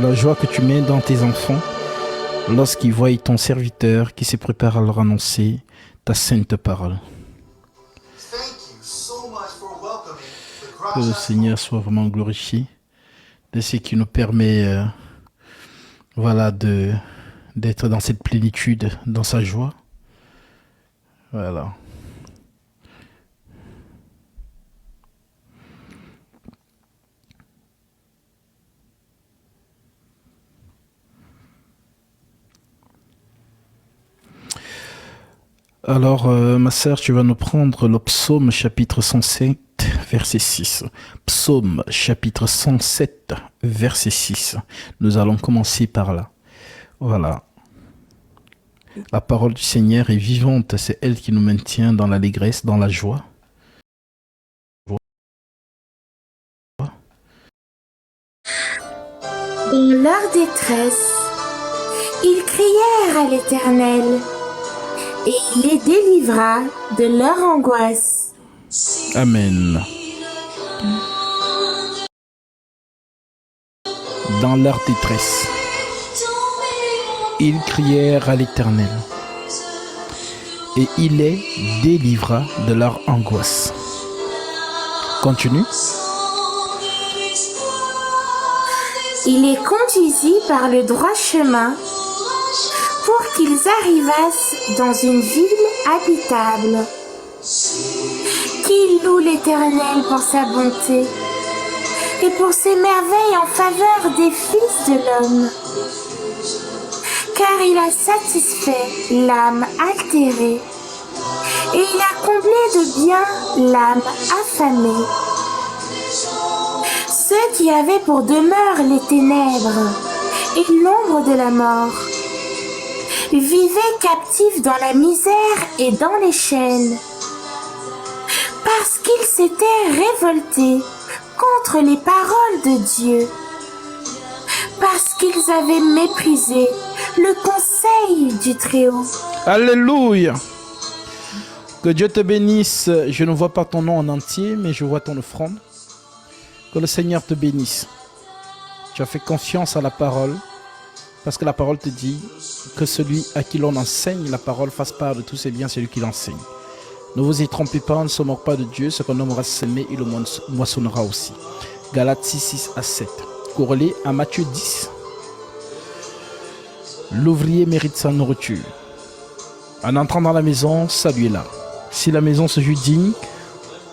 La joie que tu mets dans tes enfants lorsqu'ils voient ton serviteur qui se prépare à leur annoncer ta sainte parole. Que le Seigneur soit vraiment glorifié de ce qui nous permet voilà, d'être dans cette plénitude, dans sa joie. Voilà. Alors, ma sœur, tu vas nous prendre le psaume chapitre 107, verset 6. Psaume chapitre 107, verset 6. Nous allons commencer par là. Voilà. La parole du Seigneur est vivante, c'est elle qui nous maintient dans l'allégresse, dans la joie. Dans leur détresse, ils crièrent à l'Éternel, et il les délivra de leur angoisse. Amen. Dans leur détresse, ils crièrent à l'Éternel, et il les délivra de leur angoisse. Continue. Il les conduisit par le droit chemin pour qu'ils arrivassent dans une ville habitable. Qu'ils louent l'Éternel pour sa bonté et pour ses merveilles en faveur des fils de l'homme. Car il a satisfait l'âme altérée et il a comblé de bien l'âme affamée. Ceux qui avaient pour demeure les ténèbres et l'ombre de la mort vivaient captifs dans la misère et dans les chaînes, parce qu'ils s'étaient révoltés contre les paroles de Dieu, parce qu'ils avaient méprisé le conseil du Très-Haut. Alléluia. Que Dieu te bénisse. Je ne vois pas ton nom en entier, mais je vois ton offrande. Que le Seigneur te bénisse. Tu as fait confiance à la parole, parce que la parole te dit que celui à qui l'on enseigne la parole fasse part de tous ses biens, celui qui l'enseigne. Ne vous y trompez pas, on ne se moque pas de Dieu. Ce qu'on homme aura semé, il le moissonnera aussi. Galates 6 à 7. Corrélé à Matthieu 10. L'ouvrier mérite sa nourriture. En entrant dans la maison, saluez-la. Si la maison se juge digne,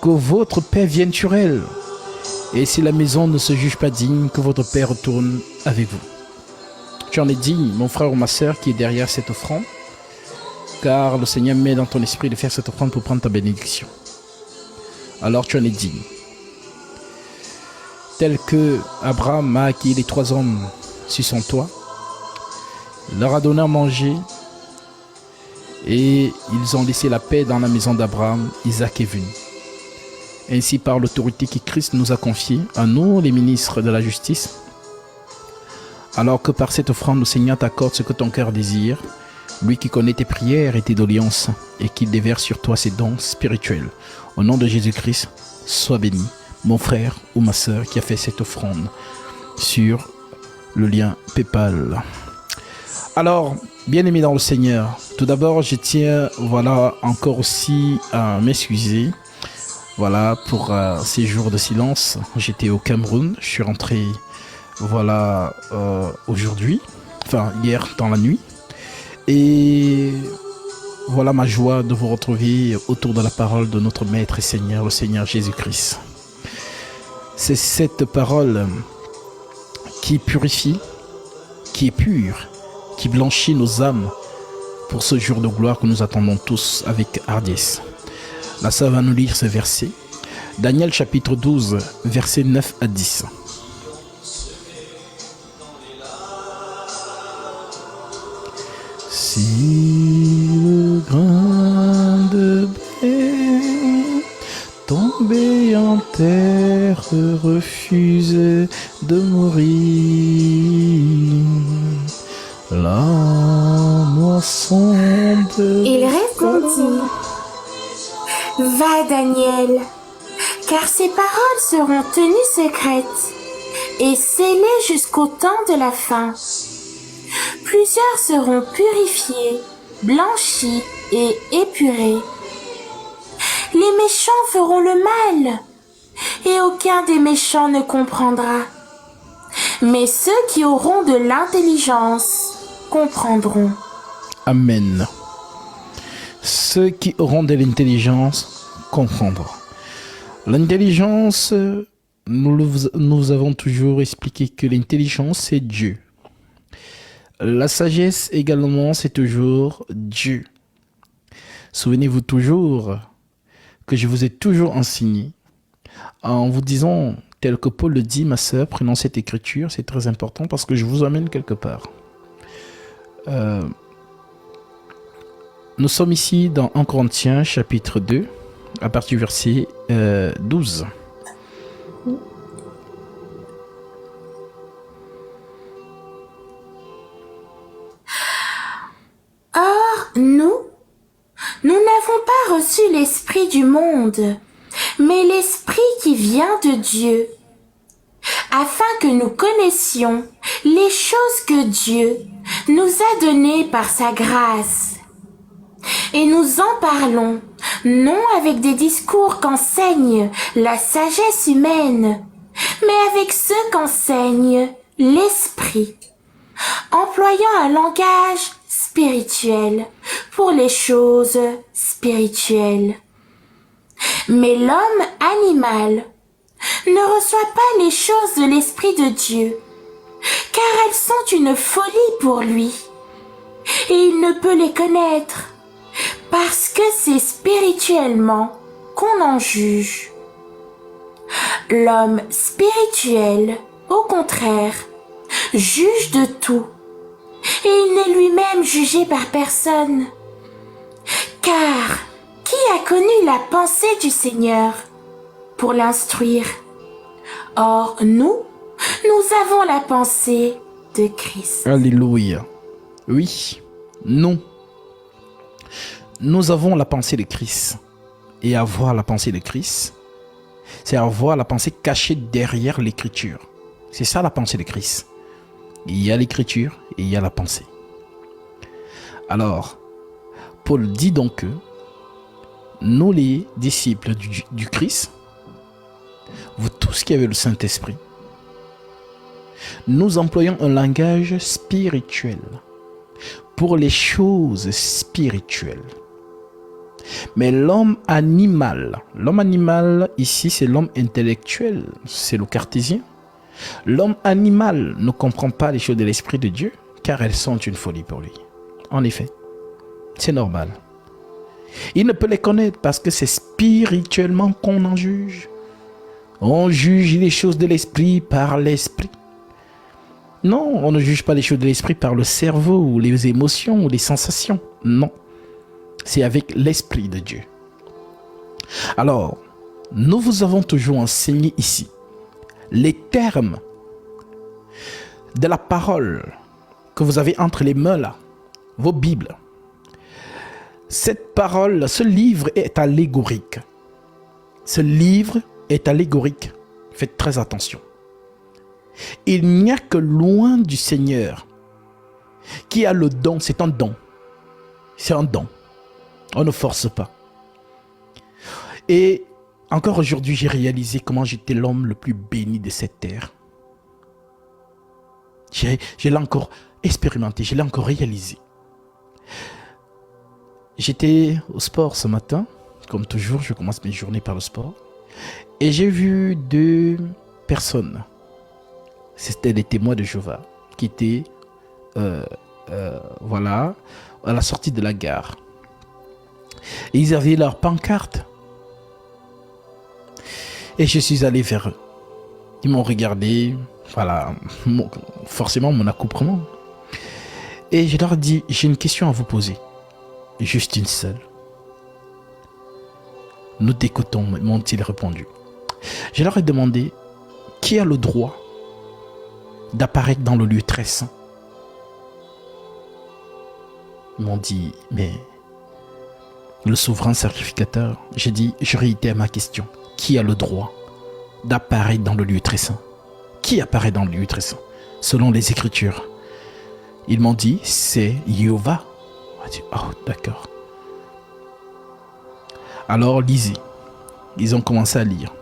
que votre paix vienne sur elle. Et si la maison ne se juge pas digne, que votre Père retourne avec vous. Tu en es digne, mon frère ou ma sœur, qui est derrière cette offrande, car le Seigneur met dans ton esprit de faire cette offrande pour prendre ta bénédiction. Alors tu en es digne. Tel que Abraham a acquis les 3 hommes sur son toit, leur a donné à manger, et ils ont laissé la paix dans la maison d'Abraham. Isaac est venu. Ainsi, par l'autorité que Christ nous a confiée, à nous, les ministres de la justice, alors que par cette offrande, le Seigneur t'accorde ce que ton cœur désire, lui qui connaît tes prières et tes doléances, et qui déverse sur toi ses dons spirituels. Au nom de Jésus-Christ, sois béni, mon frère ou ma sœur qui a fait cette offrande sur le lien PayPal. Alors, bien-aimés dans le Seigneur, tout d'abord, je tiens, voilà, encore aussi à m'excuser. Voilà, pour ces jours de silence. J'étais au Cameroun, je suis rentré, voilà, aujourd'hui, enfin hier dans la nuit. Et voilà ma joie de vous retrouver autour de la parole de notre Maître et Seigneur, le Seigneur Jésus-Christ. C'est cette parole qui purifie, qui est pure, qui blanchit nos âmes pour ce jour de gloire que nous attendons tous avec hardiesse. La sœur va nous lire ce verset. Daniel chapitre 12, versets 9 à 10. Si le grain de blé tombé en terre refuse de mourir, la moisson de... Il répondit: Va, Daniel, car ces paroles seront tenues secrètes et scellés jusqu'au temps de la fin. Plusieurs seront purifiés, blanchis et épurés. Les méchants feront le mal, et aucun des méchants ne comprendra. Mais ceux qui auront de l'intelligence comprendront. Amen. Ceux qui auront de l'intelligence comprendront. L'intelligence, nous avons toujours expliqué que l'intelligence, c'est Dieu. La sagesse également, c'est toujours Dieu. Souvenez-vous toujours que je vous ai toujours enseigné en vous disant, tel que Paul le dit, ma sœur, prenons cette écriture, c'est très important parce que je vous emmène quelque part. Nous sommes ici dans 1 Corinthiens chapitre 2, à partir du verset 12. Or, nous n'avons pas reçu l'esprit du monde, mais l'esprit qui vient de Dieu, afin que nous connaissions les choses que Dieu nous a données par sa grâce. Et nous en parlons, non avec des discours qu'enseigne la sagesse humaine, mais avec ceux qu'enseigne l'esprit, employant un langage spirituel pour les choses spirituelles. Mais l'homme animal ne reçoit pas les choses de l'Esprit de Dieu, car elles sont une folie pour lui, et il ne peut les connaître, parce que c'est spirituellement qu'on en juge. L'homme spirituel, au contraire, juge de tout, et il n'est lui-même jugé par personne. Car qui a connu la pensée du Seigneur pour l'instruire? Or, nous avons la pensée de Christ. Alléluia. Oui, nous avons la pensée de Christ. Et avoir la pensée de Christ, c'est avoir la pensée cachée derrière l'écriture. C'est ça la pensée de Christ. Il y a l'écriture et il y a la pensée. Alors, Paul dit donc que nous les disciples du Christ, vous tous qui avez le Saint-Esprit, nous employons un langage spirituel pour les choses spirituelles. Mais l'homme animal ici c'est l'homme intellectuel, c'est le cartésien. L'homme animal ne comprend pas les choses de l'Esprit de Dieu car elles sont une folie pour lui. En effet, c'est normal. Il ne peut les connaître parce que c'est spirituellement qu'on en juge. On juge les choses de l'esprit par l'esprit. Non, on ne juge pas les choses de l'esprit par le cerveau ou les émotions ou les sensations. Non, c'est avec l'esprit de Dieu. Alors, nous vous avons toujours enseigné ici les termes de la parole que vous avez entre les mains là, vos Bibles. Cette parole, ce livre est allégorique. Ce livre est allégorique. Faites très attention. Il n'y a que loin du Seigneur qui a le don. C'est un don. C'est un don. On ne force pas. Et encore aujourd'hui, j'ai réalisé comment j'étais l'homme le plus béni de cette terre. Je l'ai encore expérimenté, je l'ai encore réalisé. J'étais au sport ce matin, comme toujours, je commence mes journées par le sport. Et j'ai vu 2 personnes. C'était des témoins de Jéhovah qui étaient voilà, à la sortie de la gare. Et ils avaient leur pancarte. Et je suis allé vers eux. Ils m'ont regardé, voilà, forcément mon accoutrement. Et je leur ai dit, j'ai une question à vous poser. Juste une seule. Nous t'écoutons, m'ont-ils répondu. Je leur ai demandé, qui a le droit d'apparaître dans le lieu très saint? Ils m'ont dit, mais le souverain sacrificateur. J'ai dit, je réitère ma question. Qui a le droit d'apparaître dans le lieu très saint? qui apparaît dans le lieu très saint, selon les Écritures. Ils m'ont dit, c'est Jéhovah. On a dit, oh, d'accord. Alors, lisez. Ils ont commencé à lire.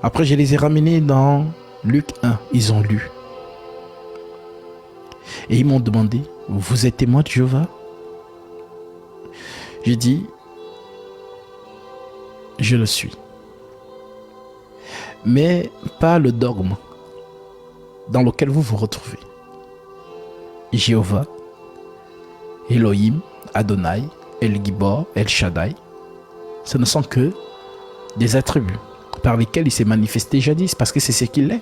Après, je les ai ramenés dans Luc 1. Ils ont lu. Et ils m'ont demandé, vous êtes témoin de Jéhovah? J'ai dit, je le suis. Mais pas le dogme dans lequel vous vous retrouvez. Jéhovah, Elohim, Adonai, El Gibor, El Shaddai, ce ne sont que des attributs par lesquels il s'est manifesté jadis, parce que c'est ce qu'il est.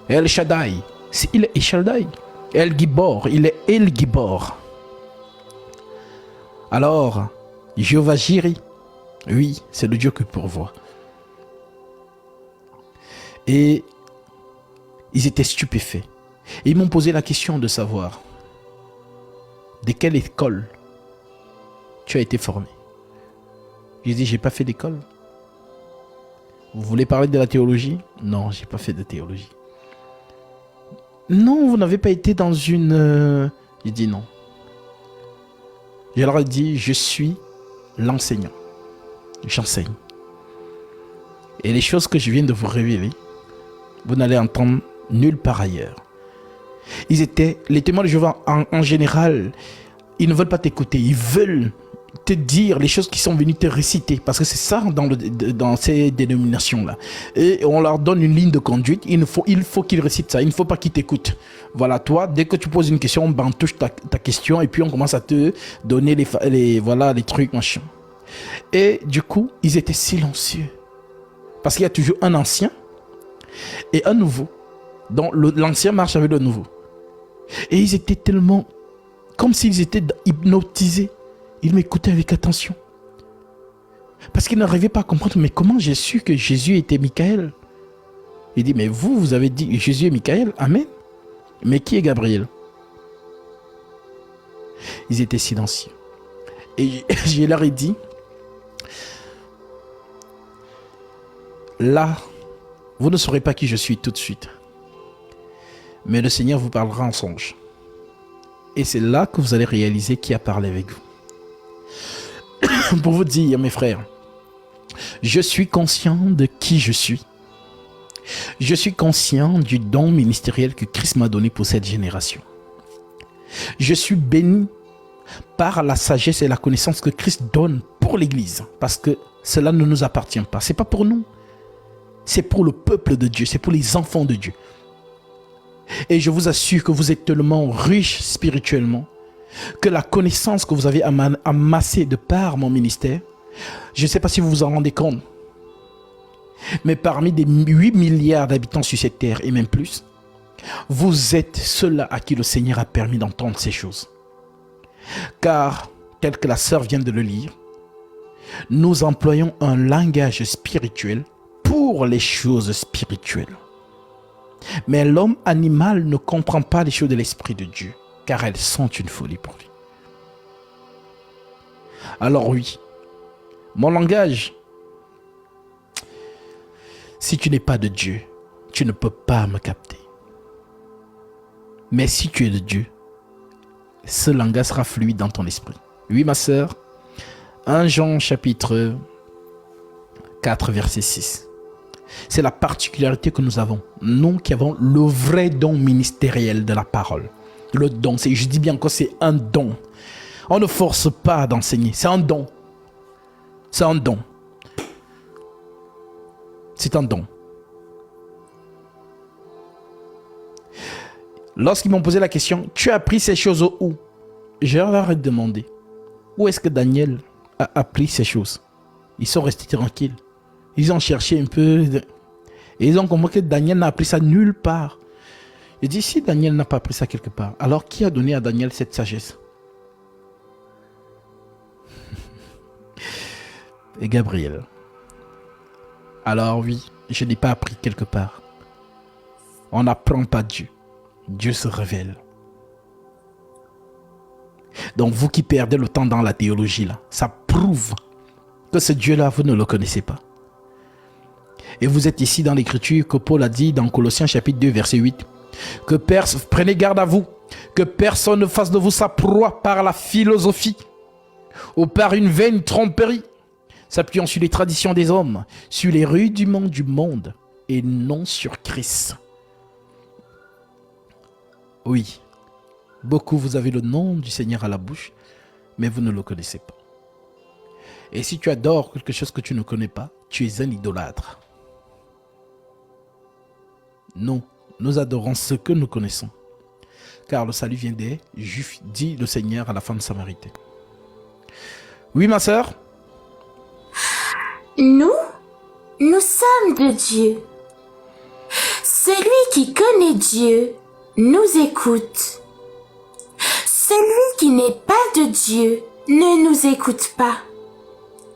El Shaddai, il est El Shaddai. El Gibor, il est El Gibor. Alors, Jéhovah Jireh, oui, c'est le Dieu qui pourvoit. Et ils étaient stupéfaits. Et ils m'ont posé la question de savoir de quelle école tu as été formé. J'ai dit, j'ai pas fait d'école. Vous voulez parler de la théologie? Non, j'ai pas fait de théologie. Non, vous n'avez pas été dans une... J'ai dit non. Je leur ai dit, je suis l'enseignant. J'enseigne. Et les choses que je viens de vous révéler, vous n'allez entendre nulle part ailleurs. Les témoins de Jéhovah en général, ils ne veulent pas t'écouter, ils veulent te dire les choses qui sont venues te réciter, parce que c'est ça dans ces dénominations-là. Et on leur donne une ligne de conduite, il faut qu'ils récitent ça, il ne faut pas qu'ils t'écoutent. Voilà, toi, dès que tu poses une question, on bantouche ta question et puis on commence à te donner les trucs, machin. Et du coup, ils étaient silencieux. Parce qu'il y a toujours un ancien et un nouveau. Donc l'ancien marche avec le nouveau. Et ils étaient tellement... comme s'ils étaient hypnotisés. Ils m'écoutaient avec attention. Parce qu'ils n'arrivaient pas à comprendre, mais comment j'ai su que Jésus était Michael? Il dit, mais vous avez dit Jésus est Michael? Amen. Mais qui est Gabriel? Ils étaient silencieux. Et je leur ai dit, là, vous ne saurez pas qui je suis tout de suite. Mais le Seigneur vous parlera en songe. Et c'est là que vous allez réaliser qui a parlé avec vous. Pour vous dire, mes frères, je suis conscient de qui je suis. Je suis conscient du don ministériel que Christ m'a donné pour cette génération. Je suis béni par la sagesse et la connaissance que Christ donne pour l'Église. Parce que cela ne nous appartient pas. Ce n'est pas pour nous. C'est pour le peuple de Dieu. C'est pour les enfants de Dieu. Et je vous assure que vous êtes tellement riche spirituellement que la connaissance que vous avez amassée de par mon ministère, je ne sais pas si vous vous en rendez compte, mais parmi des 8 milliards d'habitants sur cette terre et même plus, vous êtes ceux-là à qui le Seigneur a permis d'entendre ces choses. Car, tel que la sœur vient de le lire, nous employons un langage spirituel pour les choses spirituelles. Mais l'homme animal ne comprend pas les choses de l'Esprit de Dieu, car elles sont une folie pour lui. Alors oui, mon langage, si tu n'es pas de Dieu, tu ne peux pas me capter. Mais si tu es de Dieu, ce langage sera fluide dans ton esprit. Oui, ma sœur, 1 Jean chapitre 4, verset 6. C'est la particularité que nous avons. Nous qui avons le vrai don ministériel de la parole. Le don, je dis bien que c'est un don. On ne force pas d'enseigner. C'est un don. C'est un don. C'est un don. Lorsqu'ils m'ont posé la question, tu as appris ces choses où? Je leur ai demandé, où est-ce que Daniel a appris ces choses? Ils sont restés tranquilles. Ils ont cherché un peu et ils ont compris que Daniel n'a appris ça nulle part. Je dis, si Daniel n'a pas appris ça quelque part, alors qui a donné à Daniel cette sagesse? Et Gabriel. Alors oui, je n'ai pas appris quelque part. On n'apprend pas Dieu. Dieu se révèle. Donc vous qui perdez le temps dans la théologie là, ça prouve que ce Dieu-là, vous ne le connaissez pas. Et vous êtes ici dans l'écriture que Paul a dit dans Colossiens chapitre 2 verset 8. Que prenez garde à vous, que personne ne fasse de vous sa proie par la philosophie ou par une vaine tromperie, s'appuyant sur les traditions des hommes, sur les rudiments du monde et non sur Christ. Oui, beaucoup vous avez le nom du Seigneur à la bouche, mais vous ne le connaissez pas. Et si tu adores quelque chose que tu ne connais pas, tu es un idolâtre. Nous adorons ce que nous connaissons. Car le salut vient des Juifs, dit le Seigneur à la femme samaritaine. Oui, ma sœur? Nous sommes de Dieu. Celui qui connaît Dieu nous écoute. Celui qui n'est pas de Dieu ne nous écoute pas.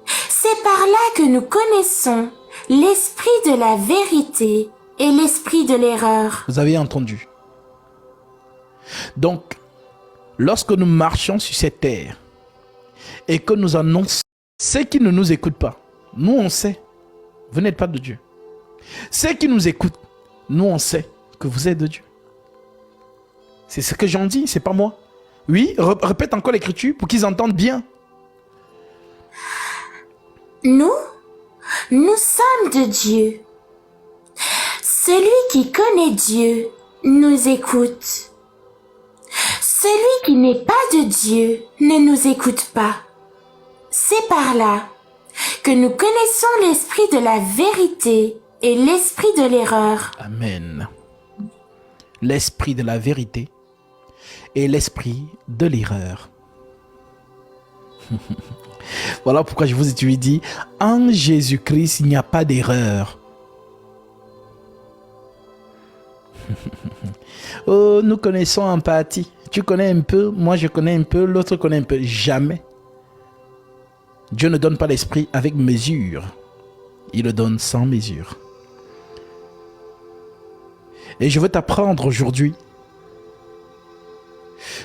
C'est par là que nous connaissons l'esprit de la vérité et l'esprit de l'erreur. Vous avez entendu. Donc, lorsque nous marchons sur cette terre et que nous annonçons ceux qui ne nous écoutent pas, nous on sait, vous n'êtes pas de Dieu. Ceux qui nous écoutent, nous on sait que vous êtes de Dieu. C'est ce que j'en dis, c'est pas moi. Oui, répète encore l'écriture pour qu'ils entendent bien. Nous sommes de Dieu. Celui qui connaît Dieu nous écoute. Celui qui n'est pas de Dieu ne nous écoute pas. C'est par là que nous connaissons l'esprit de la vérité et l'esprit de l'erreur. Amen. L'esprit de la vérité et l'esprit de l'erreur. Voilà pourquoi je vous ai dit, en Jésus-Christ, il n'y a pas d'erreur. Oh, nous connaissons empathie. Tu connais un peu, moi je connais un peu, l'autre connaît un peu. Jamais. Dieu ne donne pas l'esprit avec mesure. Il le donne sans mesure. Et je veux t'apprendre aujourd'hui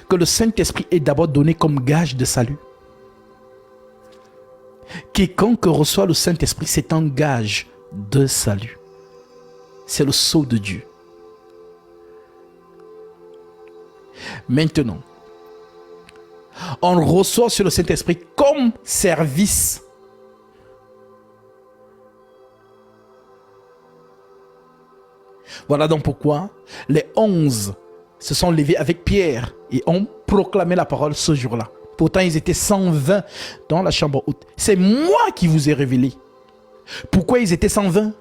que le Saint-Esprit est d'abord donné comme gage de salut. Quiconque reçoit le Saint-Esprit, c'est un gage de salut. C'est le sceau de Dieu. Maintenant, on reçoit sur le Saint-Esprit comme service. Voilà donc pourquoi les 11 se sont levés avec Pierre et ont proclamé la parole ce jour-là. Pourtant, ils étaient 120 dans la chambre haute. C'est moi qui vous ai révélé. Pourquoi ils étaient 120?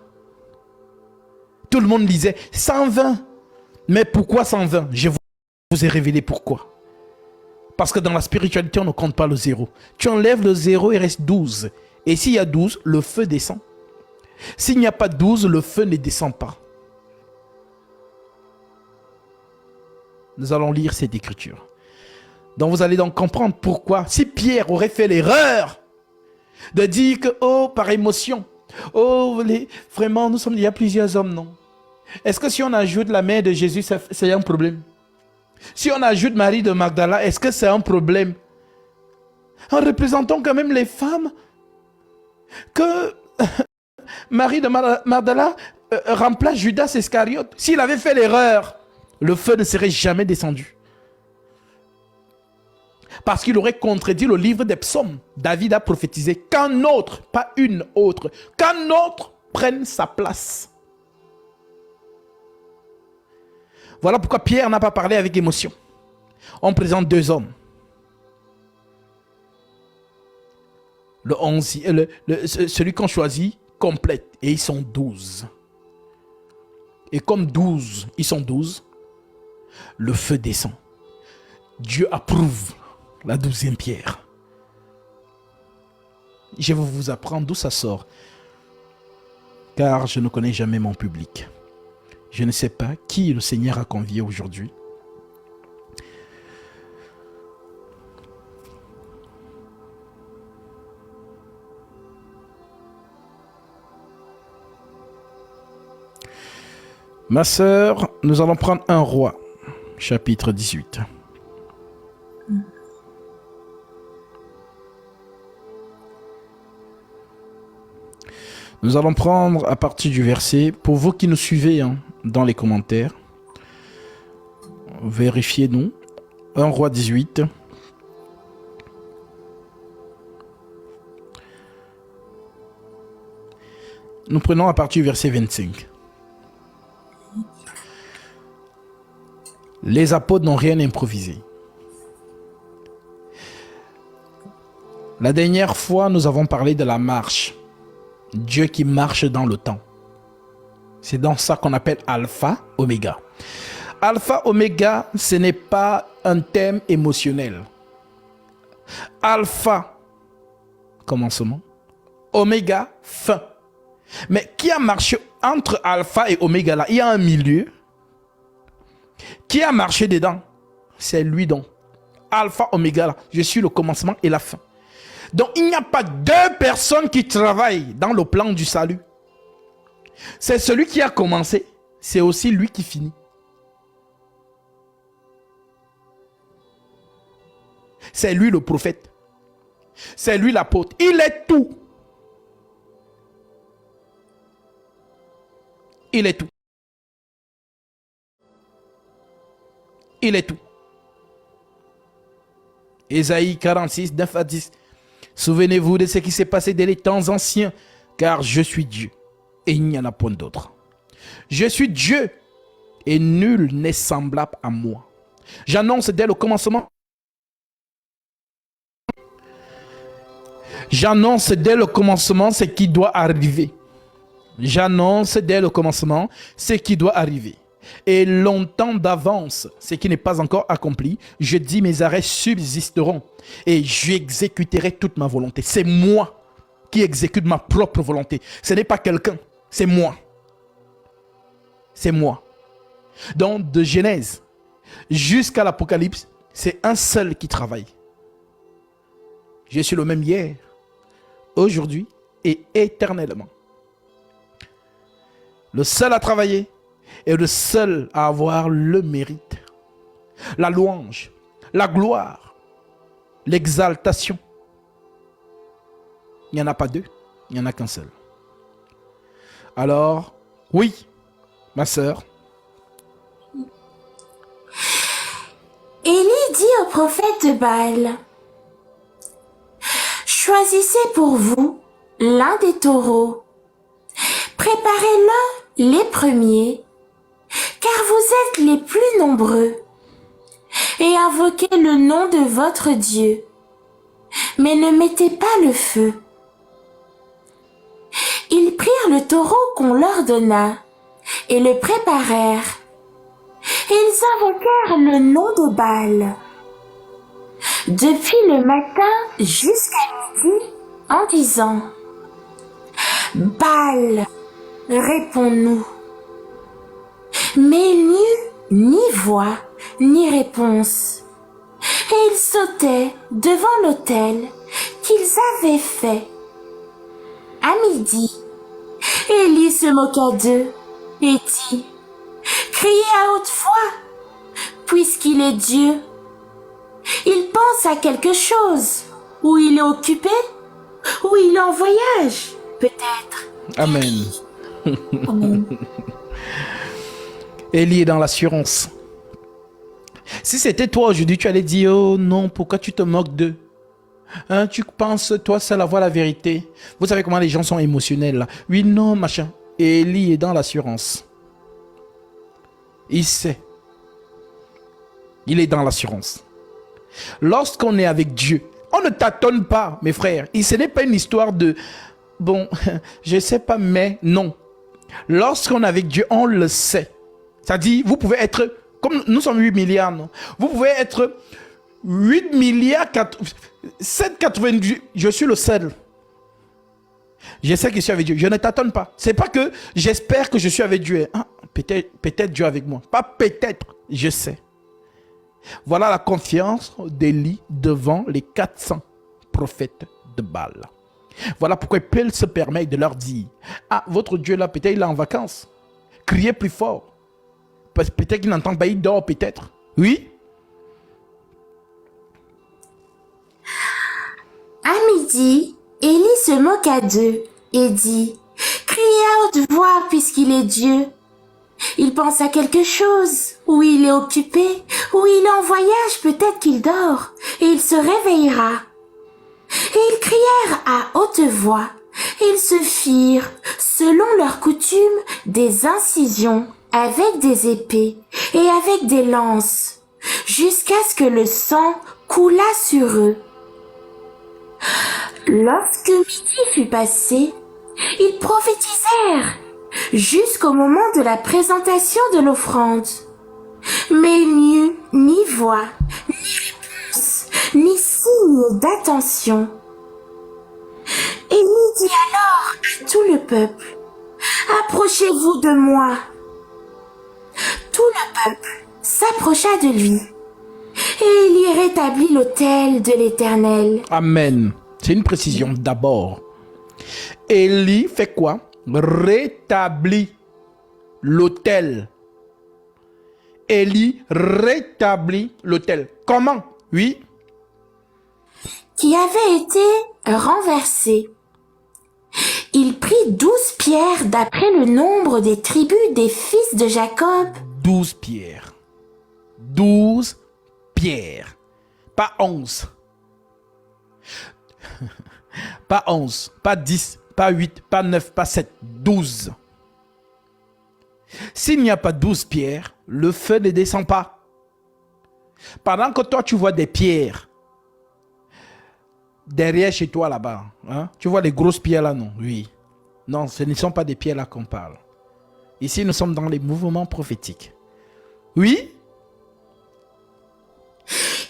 Tout le monde disait 120. Mais pourquoi 120? Je vous ai révélé pourquoi. Parce que dans la spiritualité, on ne compte pas le zéro. Tu enlèves le zéro, il reste 12. Et s'il y a 12, le feu descend. S'il n'y a pas 12, le feu ne descend pas. Nous allons lire cette écriture. Donc vous allez donc comprendre pourquoi. Si Pierre aurait fait l'erreur de dire que, oh, par émotion, oh, vraiment, il y a plusieurs hommes, non. Est-ce que si on ajoute la mère de Jésus, c'est un problème? Si on ajoute Marie de Magdala, est-ce que c'est un problème? En représentant quand même les femmes que Marie de Magdala remplace Judas Iscariote. S'il avait fait l'erreur, le feu ne serait jamais descendu. Parce qu'il aurait contredit le livre des psaumes. David a prophétisé qu'un autre, pas une autre, qu'un autre prenne sa place. Voilà pourquoi Pierre n'a pas parlé avec émotion. On présente deux hommes. Celui qu'on choisit complète. Et ils sont 12. Et comme 12, ils sont 12, le feu descend. Dieu approuve la 12e pierre. Je vais vous apprendre d'où ça sort. Car je ne connais jamais mon public. Je ne sais pas qui le Seigneur a convié aujourd'hui. Ma sœur, nous allons prendre 1 Roi, chapitre 18. Nous allons prendre à partir du verset, pour vous qui nous suivez dans les commentaires, vérifiez-nous. 1 Roi 18. Nous prenons à partir du verset 25. Les apôtres n'ont rien improvisé. La dernière fois, nous avons parlé de la marche. Dieu qui marche dans le temps. C'est dans ça qu'on appelle Alpha, Oméga. Alpha, Oméga, ce n'est pas un thème émotionnel. Alpha, commencement. Oméga, fin. Mais qui a marché entre Alpha et Oméga là? Il y a un milieu. Qui a marché dedans? C'est lui donc. Alpha, Oméga là. Je suis le commencement et la fin. Donc il n'y a pas deux personnes qui travaillent dans le plan du salut. C'est celui qui a commencé. C'est aussi lui qui finit. C'est lui le prophète. C'est lui l'apôtre. Il est tout. Il est tout. Il est tout. Ésaïe 46, 9 à 10. Souvenez-vous de ce qui s'est passé dès les temps anciens, car je suis Dieu et il n'y en a point d'autre. Je suis Dieu et nul n'est semblable à moi. J'annonce dès le commencement. J'annonce dès le commencement ce qui doit arriver. J'annonce dès le commencement ce qui doit arriver. Et longtemps d'avance, ce qui n'est pas encore accompli, je dis mes arrêts subsisteront et j'exécuterai toute ma volonté. C'est moi qui exécute ma propre volonté. Ce n'est pas quelqu'un, c'est moi. C'est moi. Donc de Genèse jusqu'à l'Apocalypse, c'est un seul qui travaille. Je suis le même hier, aujourd'hui et éternellement. Le seul à travailler et le seul à avoir le mérite, la louange, la gloire, l'exaltation. Il n'y en a pas deux, il n'y en a qu'un seul. Alors, oui, ma sœur. Élie dit au prophète de Baal, « Choisissez pour vous l'un des taureaux, préparez-le les premiers, car vous êtes les plus nombreux, et invoquez le nom de votre Dieu, mais ne mettez pas le feu. » Ils prirent le taureau qu'on leur donna, et le préparèrent. Et ils invoquèrent le nom de Baal, depuis le matin jusqu'à midi, en disant, « Baal, réponds-nous. » Mais il n'y eut ni voix, ni réponse. Et ils sautaient devant l'autel qu'ils avaient fait. À midi, Élie se moqua d'eux et dit, « Criez à haute voix, puisqu'il est Dieu. Il pense à quelque chose, ou il est occupé, ou il est en voyage, peut-être. » Amen. Amen. Élie est dans l'assurance. Si c'était toi aujourd'hui, tu allais dire, oh non, pourquoi tu te moques d'eux? Hein, tu penses, toi, seul avoir la vérité. Vous savez comment les gens sont émotionnels là. Oui, non, machin. Élie est dans l'assurance. Il sait. Il est dans l'assurance. Lorsqu'on est avec Dieu, on ne tâtonne pas, mes frères. Et ce n'est pas une histoire de, bon, je ne sais pas, mais non. Lorsqu'on est avec Dieu, on le sait. C'est-à-dire, vous pouvez être, comme nous sommes 8 milliards, non? Vous pouvez être 8 milliards, 7,98, je suis le seul. Je sais que je suis avec Dieu. Je ne tâtonne pas. C'est pas que j'espère que je suis avec Dieu. Ah, peut-être Dieu avec moi. Pas peut-être, je sais. Voilà la confiance d'Élie devant les 400 prophètes de Baal. Voilà pourquoi il peut se permettre de leur dire, ah, votre Dieu là, peut-être il est en vacances. Criez plus fort. Peut-être qu'il n'entend pas, il dort peut-être. Oui. À midi, Élie se moqua d'eux et dit, à haute voix puisqu'il est Dieu. Il pense à quelque chose, ou il est occupé, ou il est en voyage, peut-être qu'il dort, et il se réveillera. Et ils crièrent à haute voix, et ils se firent, selon leur coutume, des incisions avec des épées et avec des lances, jusqu'à ce que le sang coulât sur eux. Lorsque midi fut passé, ils prophétisèrent jusqu'au moment de la présentation de l'offrande. Mais il n'y eut ni voix, ni réponse, ni signe d'attention. Élie dit alors à tout le peuple, « Approchez-vous de moi. » Tout le peuple s'approcha de lui, et il y rétablit l'autel de l'Éternel. Amen. C'est une précision d'abord. Élie fait quoi? Rétablit l'autel. Élie rétablit l'autel. Comment? Oui. Qui avait été renversé. Il prit 12 pierres d'après le nombre des tribus des fils de Jacob. 12 pierres. 12 pierres. Pas 11. Pas 11, pas 10, pas 8, pas 9, pas 7, 12. S'il n'y a pas 12 pierres, le feu ne descend pas. Pendant que toi, tu vois des pierres derrière chez toi là-bas, hein? Tu vois les grosses pierres là, non? Oui. Non, ce ne sont pas des pierres là qu'on parle. Ici, nous sommes dans les mouvements prophétiques. Oui?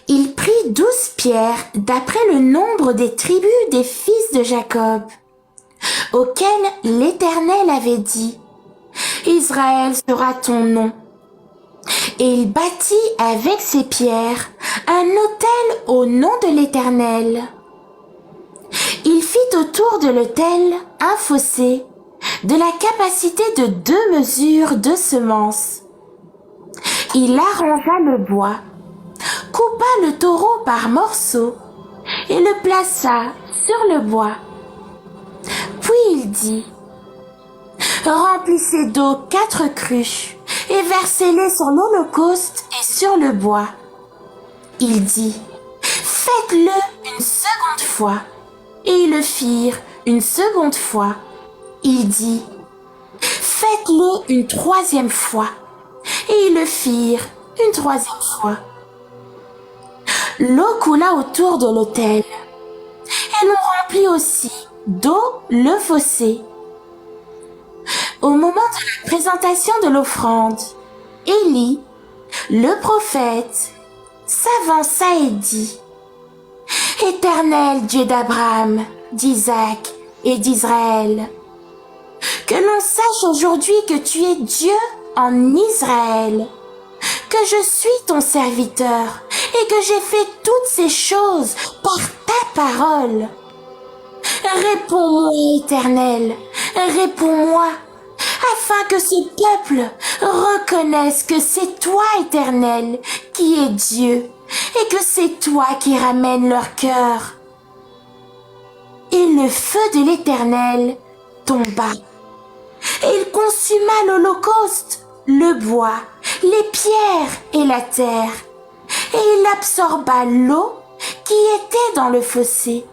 Il prit 12 pierres d'après le nombre des tribus des fils de Jacob, auxquels l'Éternel avait dit, « Israël sera ton nom. » Et il bâtit avec ces pierres un autel au nom de l'Éternel. Il fit autour de l'autel un fossé de la capacité de 2 mesures de semences. Il arrangea le bois, coupa le taureau par morceaux et le plaça sur le bois. Puis il dit, « Remplissez d'eau 4 cruches et versez-les sur l'holocauste et sur le bois. » Il dit, « Faites-le une seconde fois. » Et ils le firent une seconde fois. Il dit, « Faites-le une 3e fois. » Et ils le firent une 3e fois. L'eau coula autour de l'autel, et l'on remplit aussi d'eau le fossé. Au moment de la présentation de l'offrande, Élie, le prophète, s'avança et dit, « Éternel Dieu d'Abraham, d'Isaac et d'Israël, que l'on sache aujourd'hui que tu es Dieu en Israël, que je suis ton serviteur et que j'ai fait toutes ces choses par ta parole. Réponds-moi, Éternel, réponds-moi, afin que ce peuple reconnaisse que c'est toi, Éternel, qui es Dieu, et que c'est toi qui ramènes leur cœur. » Et le feu de l'Éternel tomba, et il consuma l'holocauste, le bois, les pierres et la terre, et il absorba l'eau qui était dans le fossé.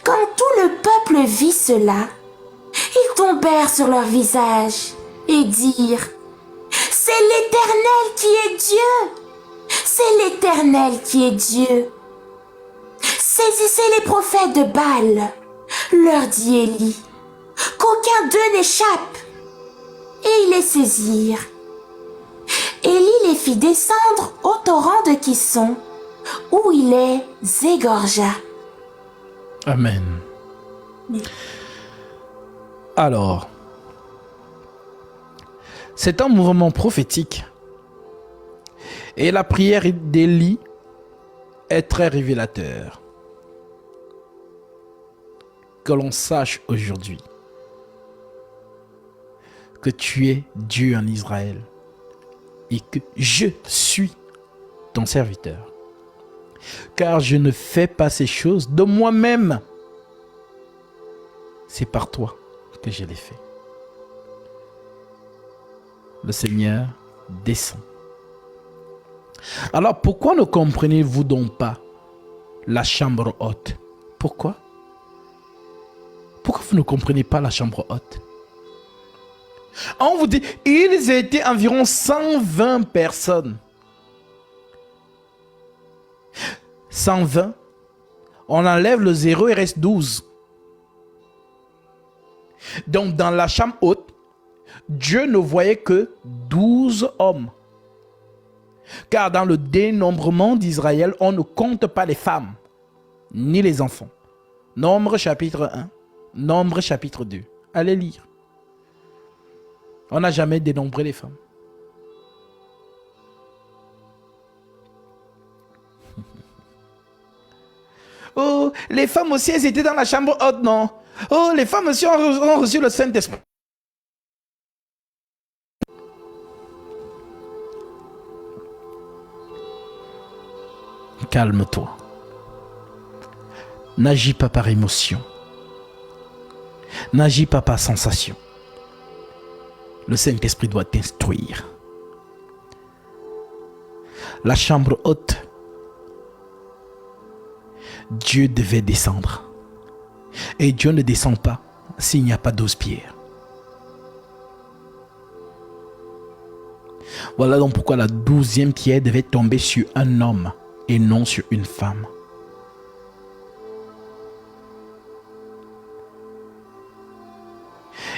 Quand tout le peuple vit cela, ils tombèrent sur leur visage et dirent, « C'est l'Éternel qui est Dieu! C'est l'Éternel qui est Dieu! » Saisissez les prophètes de Baal, leur dit Élie, qu'aucun d'eux n'échappe. Et ils les saisirent. Élie les fit descendre au torrent de Kison, où il les égorgea. Amen. Alors, c'est un mouvement prophétique. Et la prière d'Élie est très révélateur. Que l'on sache aujourd'hui que tu es Dieu en Israël et que je suis ton serviteur. Car je ne fais pas ces choses de moi-même. C'est par toi que je l'ai fait. Le Seigneur descend. Alors pourquoi ne comprenez-vous donc pas la chambre haute? Pourquoi? Pourquoi vous ne comprenez pas la chambre haute? On vous dit, ils étaient environ 120 personnes. 120, on enlève le 0, il reste 12. Donc dans la chambre haute, Dieu ne voyait que 12 hommes. Car dans le dénombrement d'Israël, on ne compte pas les femmes, ni les enfants. Nombre chapitre 1, Nombre chapitre 2. Allez lire. On n'a jamais dénombré les femmes. Oh, les femmes aussi, elles étaient dans la chambre haute, non? Oh, les femmes aussi ont reçu le Saint-Esprit. Calme-toi. N'agis pas par émotion. N'agis pas par sensation. Le Saint-Esprit doit t'instruire. La chambre haute, Dieu devait descendre. Et Dieu ne descend pas s'il n'y a pas 12 pierres. Voilà donc pourquoi la 12e pierre devait tomber sur un homme et non sur une femme.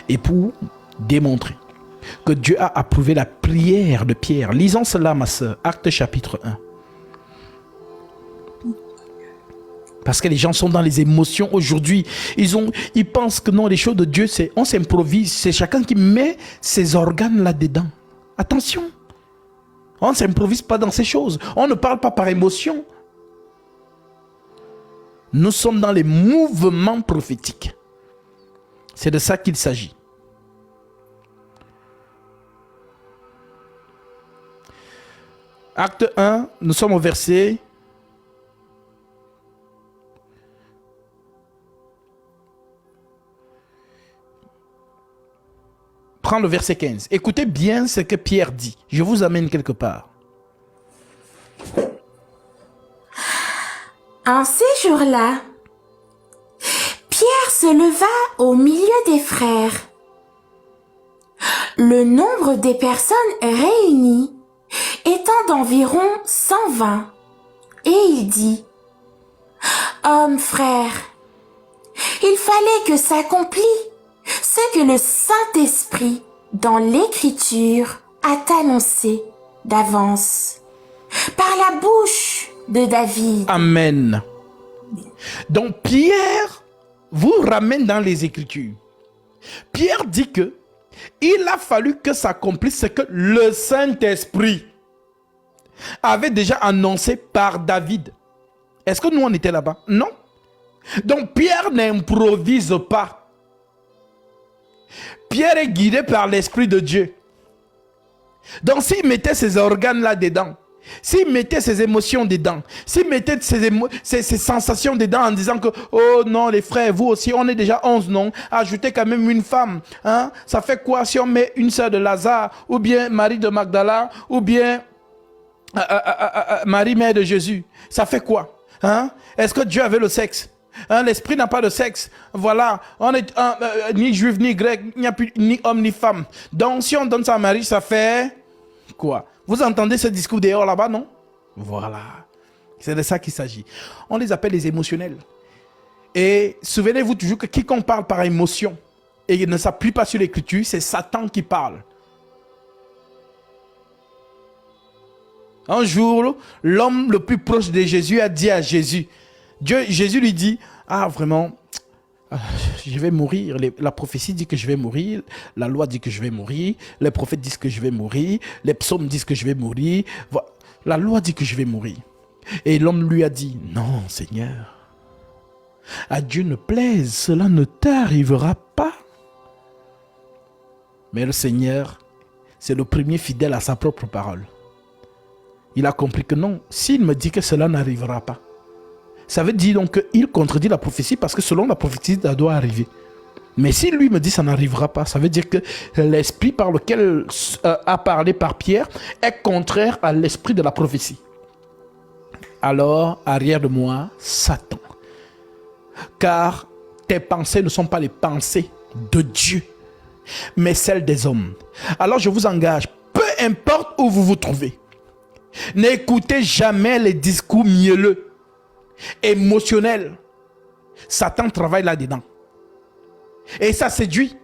Et pour démontrer que Dieu a approuvé la prière de Pierre, lisons cela, ma soeur, Actes chapitre 1. Parce que les gens sont dans les émotions aujourd'hui. Ils pensent que non, les choses de Dieu, on s'improvise. C'est chacun qui met ses organes là-dedans. Attention. On ne s'improvise pas dans ces choses. On ne parle pas par émotion. Nous sommes dans les mouvements prophétiques. C'est de ça qu'il s'agit. Acte 1, nous sommes au verset... Prends le verset 15. Écoutez bien ce que Pierre dit. Je vous amène quelque part. En ces jours-là, Pierre se leva au milieu des frères. Le nombre des personnes réunies étant d'environ 120. Et il dit, « Hommes, frères, il fallait que s'accomplisse ce que le Saint-Esprit, dans l'Écriture, a annoncé d'avance, par la bouche de David. » Amen. Donc Pierre vous ramène dans les Écritures. Pierre dit que il a fallu que s'accomplisse ce que le Saint-Esprit avait déjà annoncé par David. Est-ce que nous on était là-bas? Non. Donc Pierre n'improvise pas. Pierre est guidé par l'Esprit de Dieu. Donc s'il mettait ses organes là-dedans, s'il mettait ses émotions dedans, s'il mettait ses sensations dedans en disant que « Oh non, les frères, vous aussi, on est déjà 11, non? Ajoutez quand même une femme. Hein? Ça fait quoi si on met une sœur de Lazare, ou bien Marie de Magdala, ou bien Marie, mère de Jésus? Ça fait quoi? Hein? Est-ce que Dieu avait le sexe? Hein, l'esprit n'a pas de sexe. Voilà, on est ni juif ni grec, il n'y a plus ni homme ni femme. Donc si on donne ça à Marie, ça fait quoi? Vous entendez ce discours dehors là-bas, non? Voilà, c'est de ça qu'il s'agit. On les appelle les émotionnels. Et souvenez-vous toujours que quiconque parle par émotion et ne s'appuie pas sur l'écriture, c'est Satan qui parle. Un jour, l'homme le plus proche de Jésus a dit à Jésus, Jésus lui dit, ah vraiment, je vais mourir. La prophétie dit que je vais mourir. La loi dit que je vais mourir. Les prophètes disent que je vais mourir. Les psaumes disent que je vais mourir. La loi dit que je vais mourir. Et l'homme lui a dit, non Seigneur, à Dieu ne plaise, cela ne t'arrivera pas. Mais le Seigneur, c'est le premier fidèle à sa propre parole. Il a compris que non, s'il me dit que cela n'arrivera pas, ça veut dire donc qu'il contredit la prophétie parce que selon la prophétie, ça doit arriver. Mais si lui me dit ça n'arrivera pas, ça veut dire que l'esprit par lequel a parlé par Pierre est contraire à l'esprit de la prophétie. Alors, arrière de moi, Satan. Car tes pensées ne sont pas les pensées de Dieu, mais celles des hommes. Alors je vous engage, peu importe où vous vous trouvez, n'écoutez jamais les discours mielleux, émotionnels. Satan travaille là-dedans. Et ça séduit.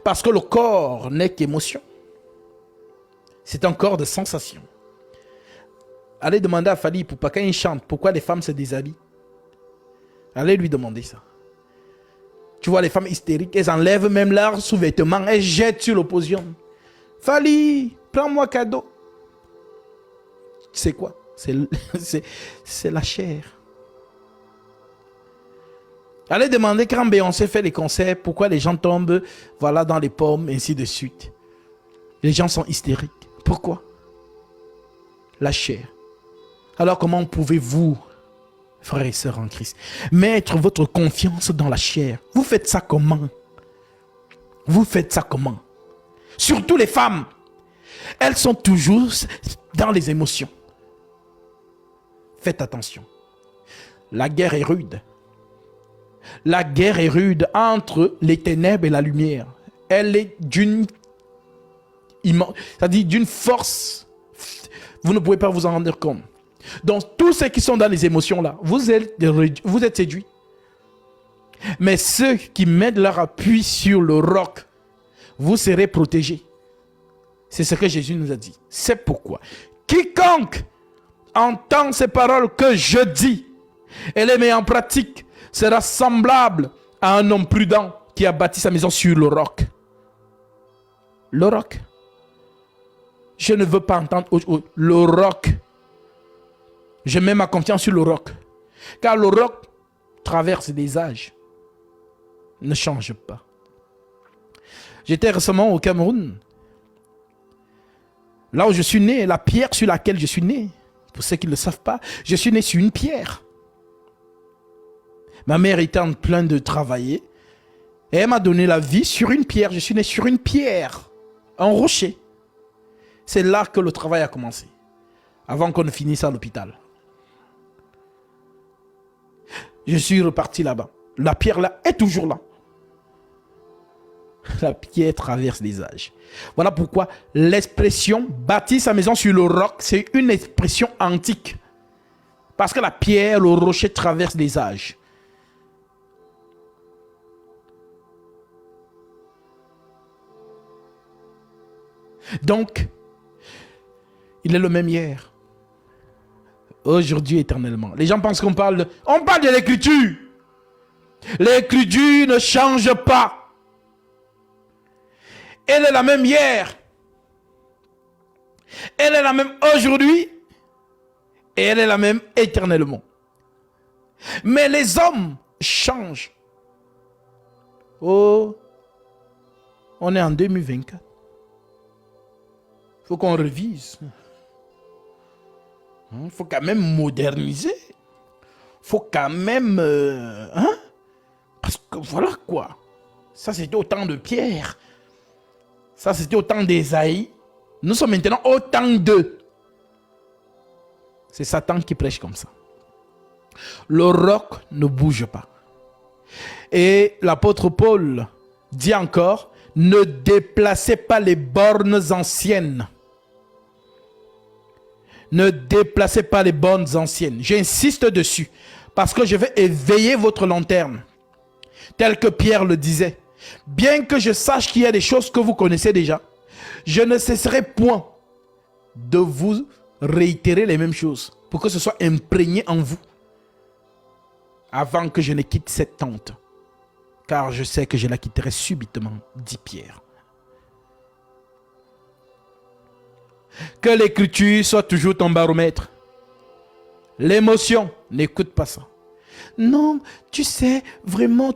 Parce que le corps n'est qu'émotion. C'est un corps de sensation. Allez demander à Fally Ipupa quand il chante pourquoi les femmes se déshabillent. Allez lui demander ça. Tu vois les femmes hystériques, elles enlèvent même leurs sous-vêtements, elles jettent sur le podium. Fally, prends-moi cadeau. C'est quoi? C'est la chair. Allez demander quand Beyoncé fait les concerts, pourquoi les gens tombent voilà, dans les pommes, ainsi de suite. Les gens sont hystériques. Pourquoi? La chair. Alors comment pouvez-vous, frères et sœurs en Christ, mettre votre confiance dans la chair? Vous faites ça comment? Vous faites ça comment? Surtout les femmes. Elles sont toujours dans les émotions. Faites attention. La guerre est rude. La guerre est rude entre les ténèbres et la lumière. Elle est d'une force. Vous ne pouvez pas vous en rendre compte. Donc, tous ceux qui sont dans les émotions là, vous êtes séduits. Mais ceux qui mettent leur appui sur le roc, vous serez protégés. C'est ce que Jésus nous a dit. C'est pourquoi quiconque entend ces paroles que je dis et les met en pratique sera semblable à un homme prudent qui a bâti sa maison sur le roc. Le roc. Je ne veux pas entendre le roc. Je mets ma confiance sur le roc. Car le roc traverse des âges. Ne change pas. J'étais récemment au Cameroun. Là où je suis né, la pierre sur laquelle je suis né. Pour ceux qui ne le savent pas, je suis né sur une pierre. Ma mère était en train de travailler. Et elle m'a donné la vie sur une pierre. Je suis né sur une pierre. Un rocher. C'est là que le travail a commencé. Avant qu'on ne finisse à l'hôpital. Je suis reparti là-bas. La pierre là est toujours là. La pierre traverse les âges. Voilà pourquoi l'expression bâtir sa maison sur le roc, c'est une expression antique. Parce que la pierre, le rocher traverse les âges. Donc, il est le même hier, aujourd'hui, éternellement. Les gens pensent qu'on parle de... On parle de l'écriture. L'écriture ne change pas. Elle est la même hier. Elle est la même aujourd'hui. Et elle est la même éternellement. Mais les hommes changent. Oh, on est en 2024. Il faut qu'on revise. Il faut quand même moderniser. Il faut quand même... Parce que voilà quoi. Ça c'était au temps de Pierre. Ça c'était au temps d'Ésaïe. Nous sommes maintenant au temps d'eux. C'est Satan qui prêche comme ça. Le roc ne bouge pas. Et l'apôtre Paul dit encore, ne déplacez pas les bornes anciennes. Ne déplacez pas les bornes anciennes. J'insiste dessus. Parce que je vais éveiller votre lanterne. Tel que Pierre le disait. Bien que je sache qu'il y a des choses que vous connaissez déjà, je ne cesserai point de vous réitérer les mêmes choses. Pour que ce soit imprégné en vous. Avant que je ne quitte cette tente. Car je sais que je la quitterai subitement, dit Pierre. Que l'écriture soit toujours ton baromètre. L'émotion, n'écoute pas ça. Non, tu sais, vraiment,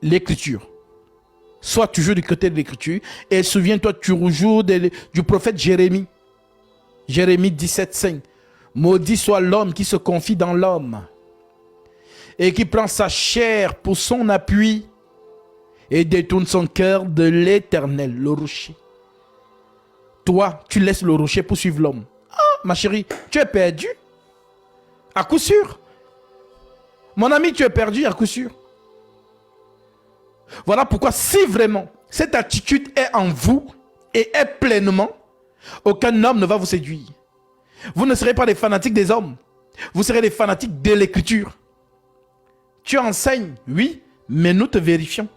l'écriture. Sois toujours du côté de l'écriture. Et souviens-toi toujours du prophète Jérémie. Jérémie 17,5. Maudit soit l'homme qui se confie dans l'homme. Et qui prend sa chair pour son appui. et détourne son cœur de l'Éternel, le rocher. Toi, tu laisses le rocher pour suivre l'homme. Ah, ma chérie, tu es perdu. À coup sûr. Mon ami, tu es perdu à coup sûr. Voilà pourquoi si vraiment cette attitude est en vous et est pleinement, aucun homme ne va vous séduire. Vous ne serez pas des fanatiques des hommes. Vous serez des fanatiques de l'écriture. Tu enseignes, oui, mais nous te vérifions.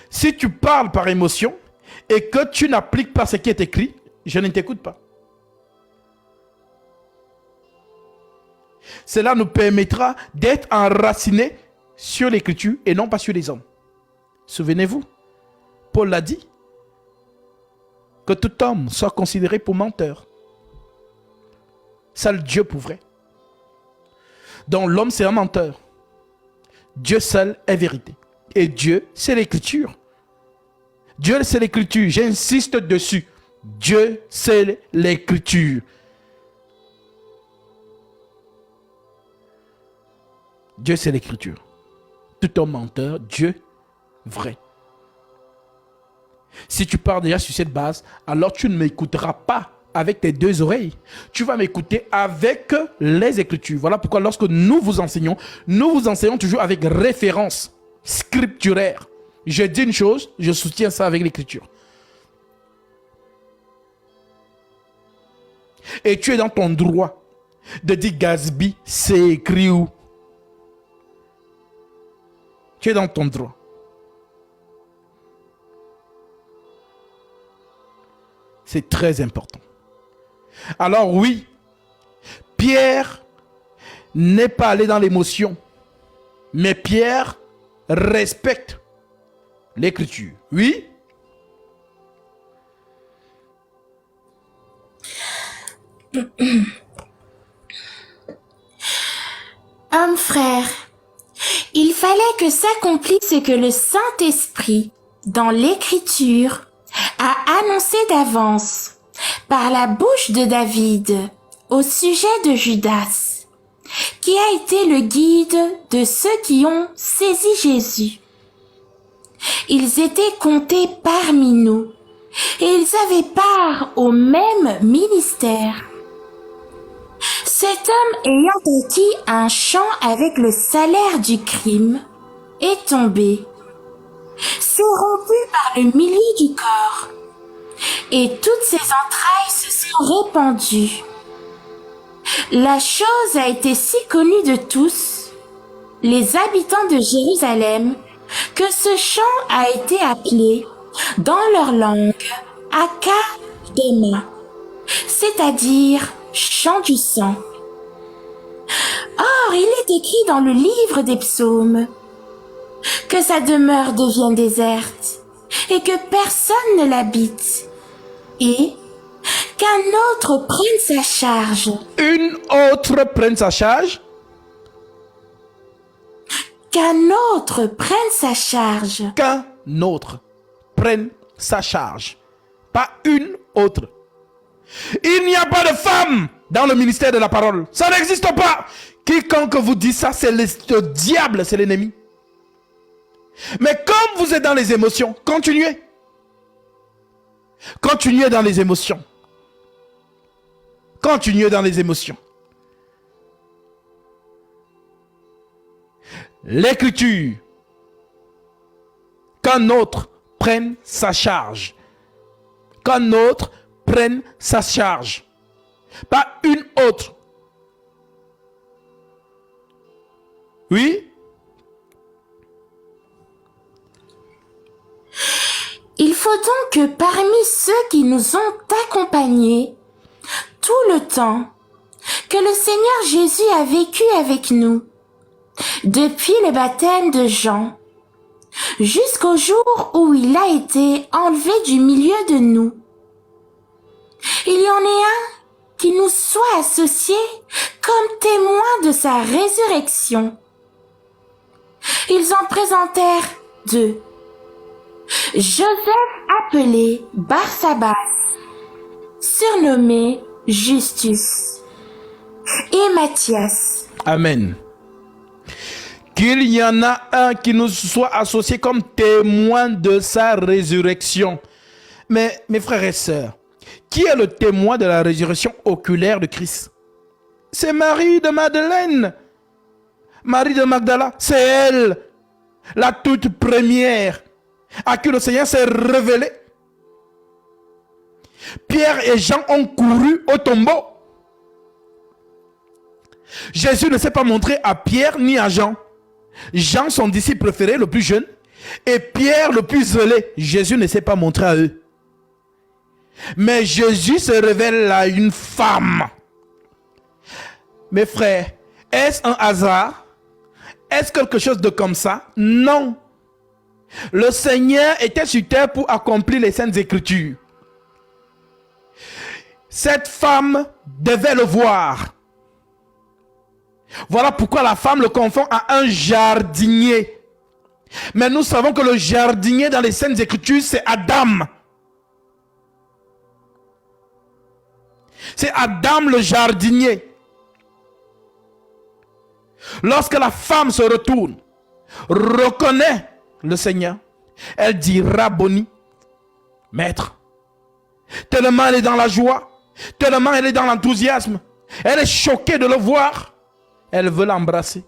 Si tu parles par émotion et que tu n'appliques pas ce qui est écrit, je ne t'écoute pas. Cela nous permettra d'être enracinés sur l'écriture et non pas sur les hommes. Souvenez-vous, Paul l'a dit, que tout homme soit considéré pour menteur. Seul Dieu pour vrai. Donc l'homme c'est un menteur. Dieu seul est vérité. Et Dieu c'est l'écriture. Dieu c'est l'écriture, j'insiste dessus. Dieu c'est l'écriture. Dieu c'est l'écriture. Tout homme menteur, Dieu vrai. Si tu pars déjà sur cette base, alors tu ne m'écouteras pas avec tes deux oreilles. Tu vas m'écouter avec les Écritures. Voilà pourquoi lorsque nous vous enseignons toujours avec référence scripturaire. Je dis une chose, je soutiens ça avec l'Écriture. Et tu es dans ton droit de dire Gatsby, c'est écrit où? Tu es dans ton droit. C'est très important. Alors oui, Pierre n'est pas allé dans l'émotion, mais Pierre respecte l'écriture. Oui? Homme frère, il fallait que s'accomplisse ce que le Saint-Esprit, dans l'Écriture, a annoncé d'avance, par la bouche de David, au sujet de Judas, qui a été le guide de ceux qui ont saisi Jésus. Ils étaient comptés parmi nous, et ils avaient part au même ministère. Cet homme ayant acquis un champ avec le salaire du crime, est tombé, s'est rompu par le milieu du corps, et toutes ses entrailles se sont répandues. La chose a été si connue de tous, les habitants de Jérusalem, que ce champ a été appelé, dans leur langue, Akadéma, c'est-à-dire champ du sang. Or, il est écrit dans le livre des psaumes que sa demeure devienne déserte et que personne ne l'habite et qu'un autre prenne sa charge. Une autre prenne sa charge? Qu'un autre prenne sa charge. Qu'un autre prenne sa charge. Pas une autre. Il n'y a pas de femme dans le ministère de la parole. Ça n'existe pas. Quiconque vous dit ça, c'est le diable, c'est l'ennemi. Mais comme vous êtes dans les émotions, continuez. Continuez dans les émotions. Continuez dans les émotions. L'écriture. Qu'un autre prenne sa charge. Qu'un autre prenne sa charge. Pas une autre. Oui? Il faut donc que parmi ceux qui nous ont accompagnés tout le temps que le Seigneur Jésus a vécu avec nous, depuis le baptême de Jean, jusqu'au jour où il a été enlevé du milieu de nous, il y en ait un qui nous soit associé comme témoin de sa résurrection. Ils en présentèrent deux. Joseph appelé Barsabas, surnommé Justus, et Matthias. Amen. qu'il y en a un qui nous soit associé comme témoin de sa résurrection. Mais mes frères et sœurs, qui est le témoin de la résurrection oculaire de Christ? C'est Marie de Madeleine. Marie de Magdala, c'est elle, la toute première, à qui le Seigneur s'est révélé. Pierre et Jean ont couru au tombeau. Jésus ne s'est pas montré à Pierre ni à Jean. Jean, son disciple préféré, le plus jeune, et Pierre, le plus zélé. Jésus ne s'est pas montré à eux. Mais Jésus se révèle à une femme. Mes frères, est-ce un hasard? Est-ce quelque chose de comme ça? Non. Le Seigneur était sur terre pour accomplir les saintes écritures. Cette femme devait le voir. Voilà pourquoi la femme le confond à un jardinier. Mais nous savons que le jardinier dans les saintes écritures, c'est Adam. C'est Adam le jardinier. Lorsque la femme se retourne, reconnaît le Seigneur, elle dit Rabboni, maître. Tellement elle est dans la joie, tellement elle est dans l'enthousiasme, elle est choquée de le voir, elle veut l'embrasser.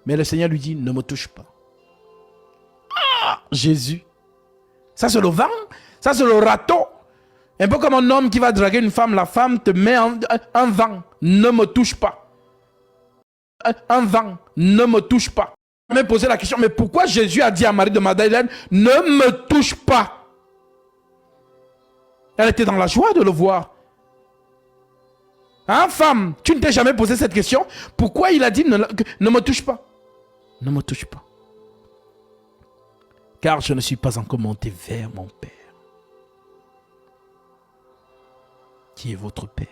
Mais le Seigneur lui dit, ne me touche pas. Ah, Jésus. Ça c'est le vent, ça c'est le râteau. Un peu comme un homme qui va draguer une femme, la femme te met un vent, ne me touche pas. Un vent, ne me touche pas. Je me posé la question, mais pourquoi Jésus a dit à Marie de Magdalene, ne me touche pas? Elle était dans la joie de le voir. Hein, femme, tu ne t'es jamais posé cette question? Pourquoi il a dit, ne me touche pas? Ne me touche pas. Car je ne suis pas encore monté vers mon Père, qui est votre Père.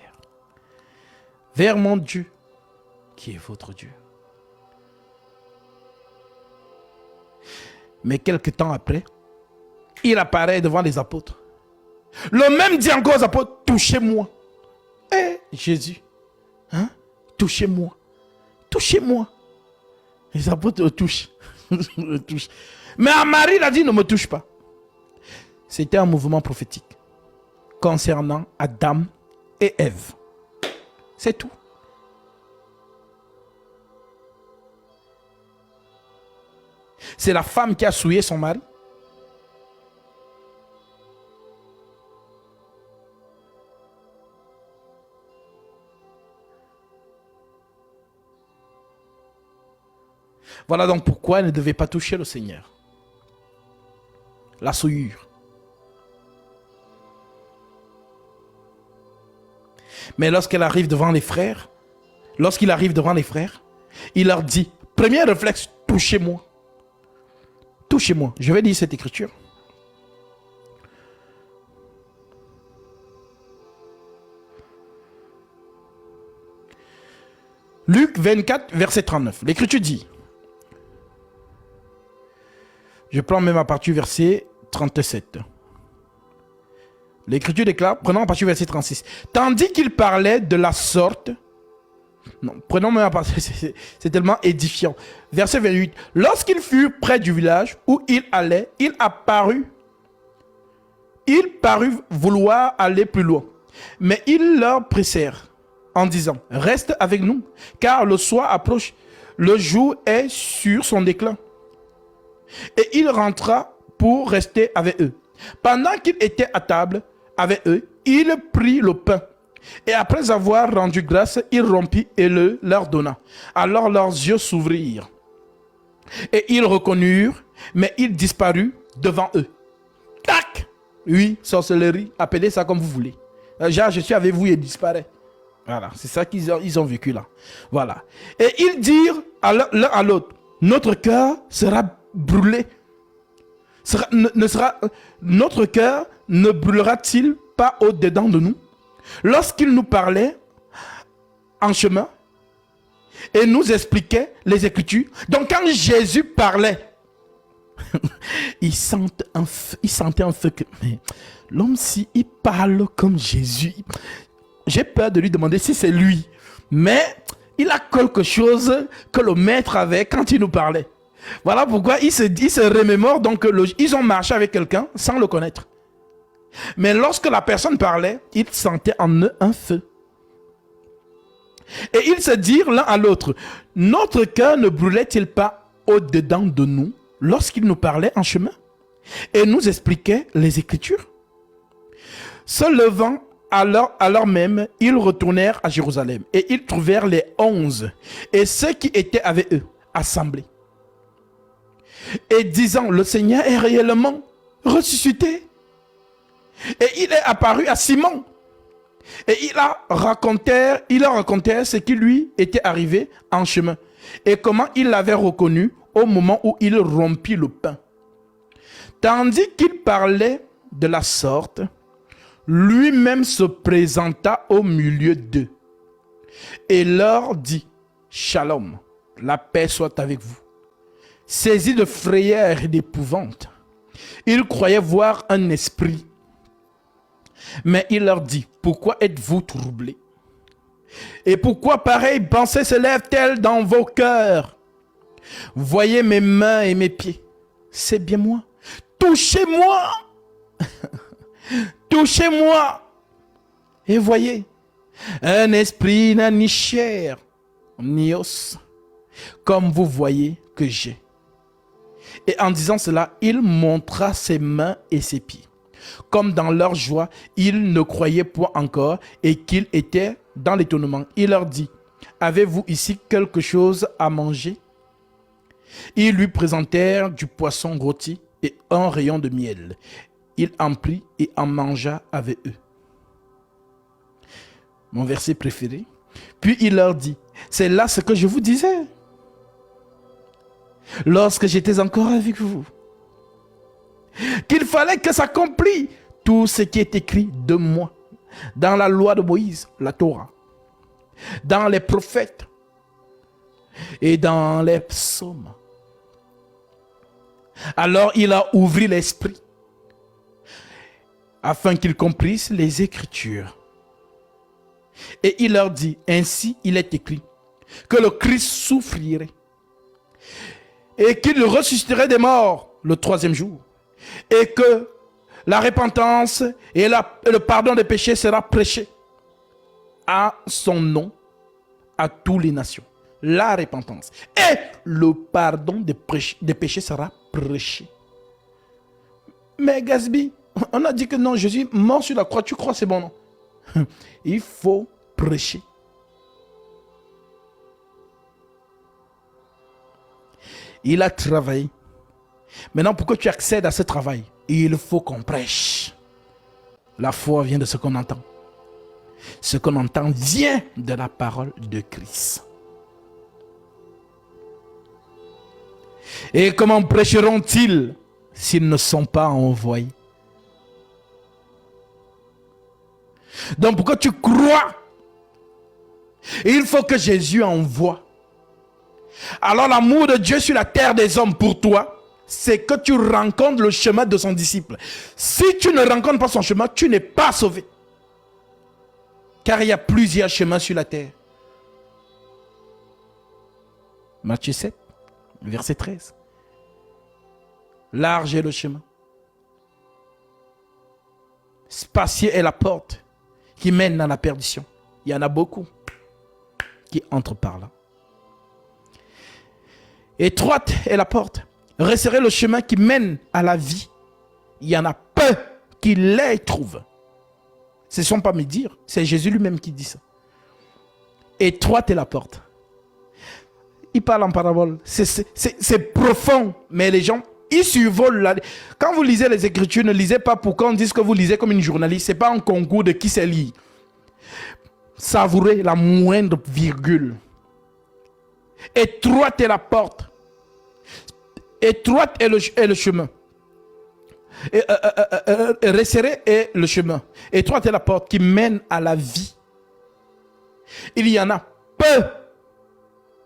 Vers mon Dieu, qui est votre Dieu. Mais quelque temps après, il apparaît devant les apôtres. Le même dit encore aux apôtres, touchez-moi. Eh, Jésus, hein? Touchez-moi. Touchez-moi. Les apôtres le touchent. Le touchent. Mais à Marie, il a dit, ne me touche pas. C'était un mouvement prophétique concernant Adam et Ève. C'est tout. C'est la femme qui a souillé son mari. Voilà donc pourquoi elle ne devait pas toucher le Seigneur. La souillure. Mais lorsqu'elle arrive devant les frères, il leur dit, premier réflexe, touchez-moi. Touchez-moi. Je vais dire cette écriture. Luc 24, verset 39. L'écriture dit, je prends même à partir du verset 37. L'écriture déclare, prenons à partir du verset 36. Tandis qu'il parlait de la sorte, non, prenons même à partir, c'est tellement édifiant. Verset 28. Lorsqu'il fut près du village où il allait, il parut vouloir aller plus loin. Mais ils leur pressèrent en disant, reste avec nous, car le soir approche, le jour est sur son déclin. Et il rentra pour rester avec eux. Pendant qu'il était à table avec eux, il prit le pain. Et après avoir rendu grâce, il rompit et le leur donna. Alors leurs yeux s'ouvrirent. Et ils reconnurent, mais il disparut devant eux. Tac! Oui, sorcellerie, appelez ça comme vous voulez. Genre, je suis avec vous et il disparaît. Voilà, c'est ça qu'ils ont vécu là. Voilà. Et ils dirent l'un à l'autre, notre cœur sera brûlé. Notre cœur ne brûlera-t-il pas au-dedans de nous? Lorsqu'il nous parlait en chemin et nous expliquait les Écritures. Donc quand Jésus parlait, il sentait un feu. Mais l'homme, si il parle comme Jésus, j'ai peur de lui demander si c'est lui. Mais il a quelque chose que le maître avait quand il nous parlait. Voilà pourquoi il se remémore. Donc, ils ont marché avec quelqu'un sans le connaître. Mais lorsque la personne parlait, ils sentaient en eux un feu. Et ils se dirent l'un à l'autre, notre cœur ne brûlait-il pas au-dedans de nous lorsqu'il nous parlait en chemin et nous expliquait les Écritures? Se levant alors même, ils retournèrent à Jérusalem et ils trouvèrent les 11 et ceux qui étaient avec eux assemblés. Et disant, le Seigneur est réellement ressuscité. Et il est apparu à Simon. Et il leur racontait ce qui lui était arrivé en chemin. Et comment il l'avait reconnu au moment où il rompit le pain. Tandis qu'il parlait de la sorte, lui-même se présenta au milieu d'eux. Et leur dit, Shalom, la paix soit avec vous. Saisis de frayeur et d'épouvante, ils croyaient voir un esprit. Mais il leur dit, pourquoi êtes-vous troublés? Et pourquoi pareille pensée se lève-t-elle dans vos cœurs? Voyez mes mains et mes pieds, c'est bien moi. Touchez-moi, touchez-moi. Et voyez, un esprit n'a ni chair, ni os, comme vous voyez que j'ai. Et en disant cela, il montra ses mains et ses pieds. Comme dans leur joie, ils ne croyaient point encore et qu'ils étaient dans l'étonnement. Il leur dit, avez-vous ici quelque chose à manger? Ils lui présentèrent du poisson rôti et un rayon de miel. Il en prit et en mangea avec eux. Mon verset préféré. Puis il leur dit, c'est là ce que je vous disais lorsque j'étais encore avec vous, qu'il fallait que s'accomplisse tout ce qui est écrit de moi dans la loi de Moïse, la Torah, dans les prophètes et dans les psaumes. Alors il a ouvert l'esprit afin qu'ils comprissent les Écritures. Et il leur dit, ainsi il est écrit que le Christ souffrirait et qu'il ressusciterait des morts le troisième jour, et que la repentance et le pardon des péchés sera prêché à son nom à toutes les nations. La repentance et le pardon des péchés sera prêché. Mais Gatsby, on a dit que non, Jésus est mort sur la croix, tu crois c'est bon, non? Il faut prêcher. Il a travaillé. Maintenant, pour que tu accèdes à ce travail, il faut qu'on prêche. La foi vient de ce qu'on entend. Ce qu'on entend vient de la parole de Christ. Et comment prêcheront-ils s'ils ne sont pas envoyés? Donc, pour que tu crois, il faut que Jésus envoie. Alors l'amour de Dieu sur la terre des hommes pour toi, c'est que tu rencontres le chemin de son disciple. Si tu ne rencontres pas son chemin, tu n'es pas sauvé. Car il y a plusieurs chemins sur la terre. Matthieu 7, verset 13. Large est le chemin. Spacieux est la porte qui mène à la perdition. Il y en a beaucoup qui entrent par là. Étroite est la porte. Resserrez le chemin qui mène à la vie. Il y en a peu qui les trouvent. Ce ne sont pas mes dires, c'est Jésus lui-même qui dit ça. Étroite est la porte. Il parle en parabole. C'est profond, mais les gens, ils survolent. Quand vous lisez les Écritures, ne lisez pas pour qu'on dise que vous lisez comme une journaliste. Ce n'est pas un concours de qui sait lire. Savourez la moindre virgule. Étroite est la porte. Étroite est le chemin. Resserré est le chemin. Étroite est la porte qui mène à la vie. Il y en a peu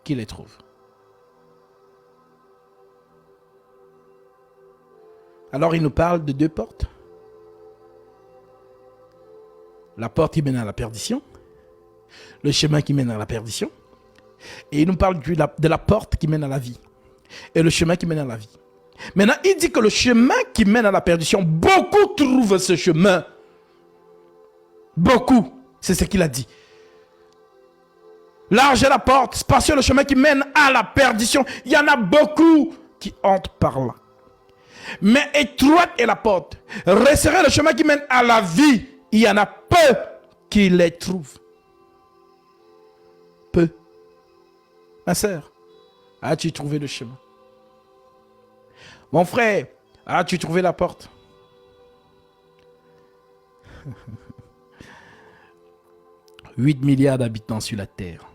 qui les trouvent. Alors il nous parle de deux portes. La porte qui mène à la perdition. Le chemin qui mène à la perdition. Et il nous parle de la porte qui mène à la vie. Et le chemin qui mène à la vie. Maintenant, il dit que le chemin qui mène à la perdition, beaucoup trouvent ce chemin. Beaucoup. C'est ce qu'il a dit. Large est la porte, spacieux le chemin qui mène à la perdition. Il y en a beaucoup qui entrent par là. Mais étroite est la porte. Resserré le chemin qui mène à la vie. Il y en a peu qui les trouvent. Peu. Ma sœur, as-tu trouvé le chemin? Mon frère, as-tu trouvé la porte? 8 milliards d'habitants sur la terre.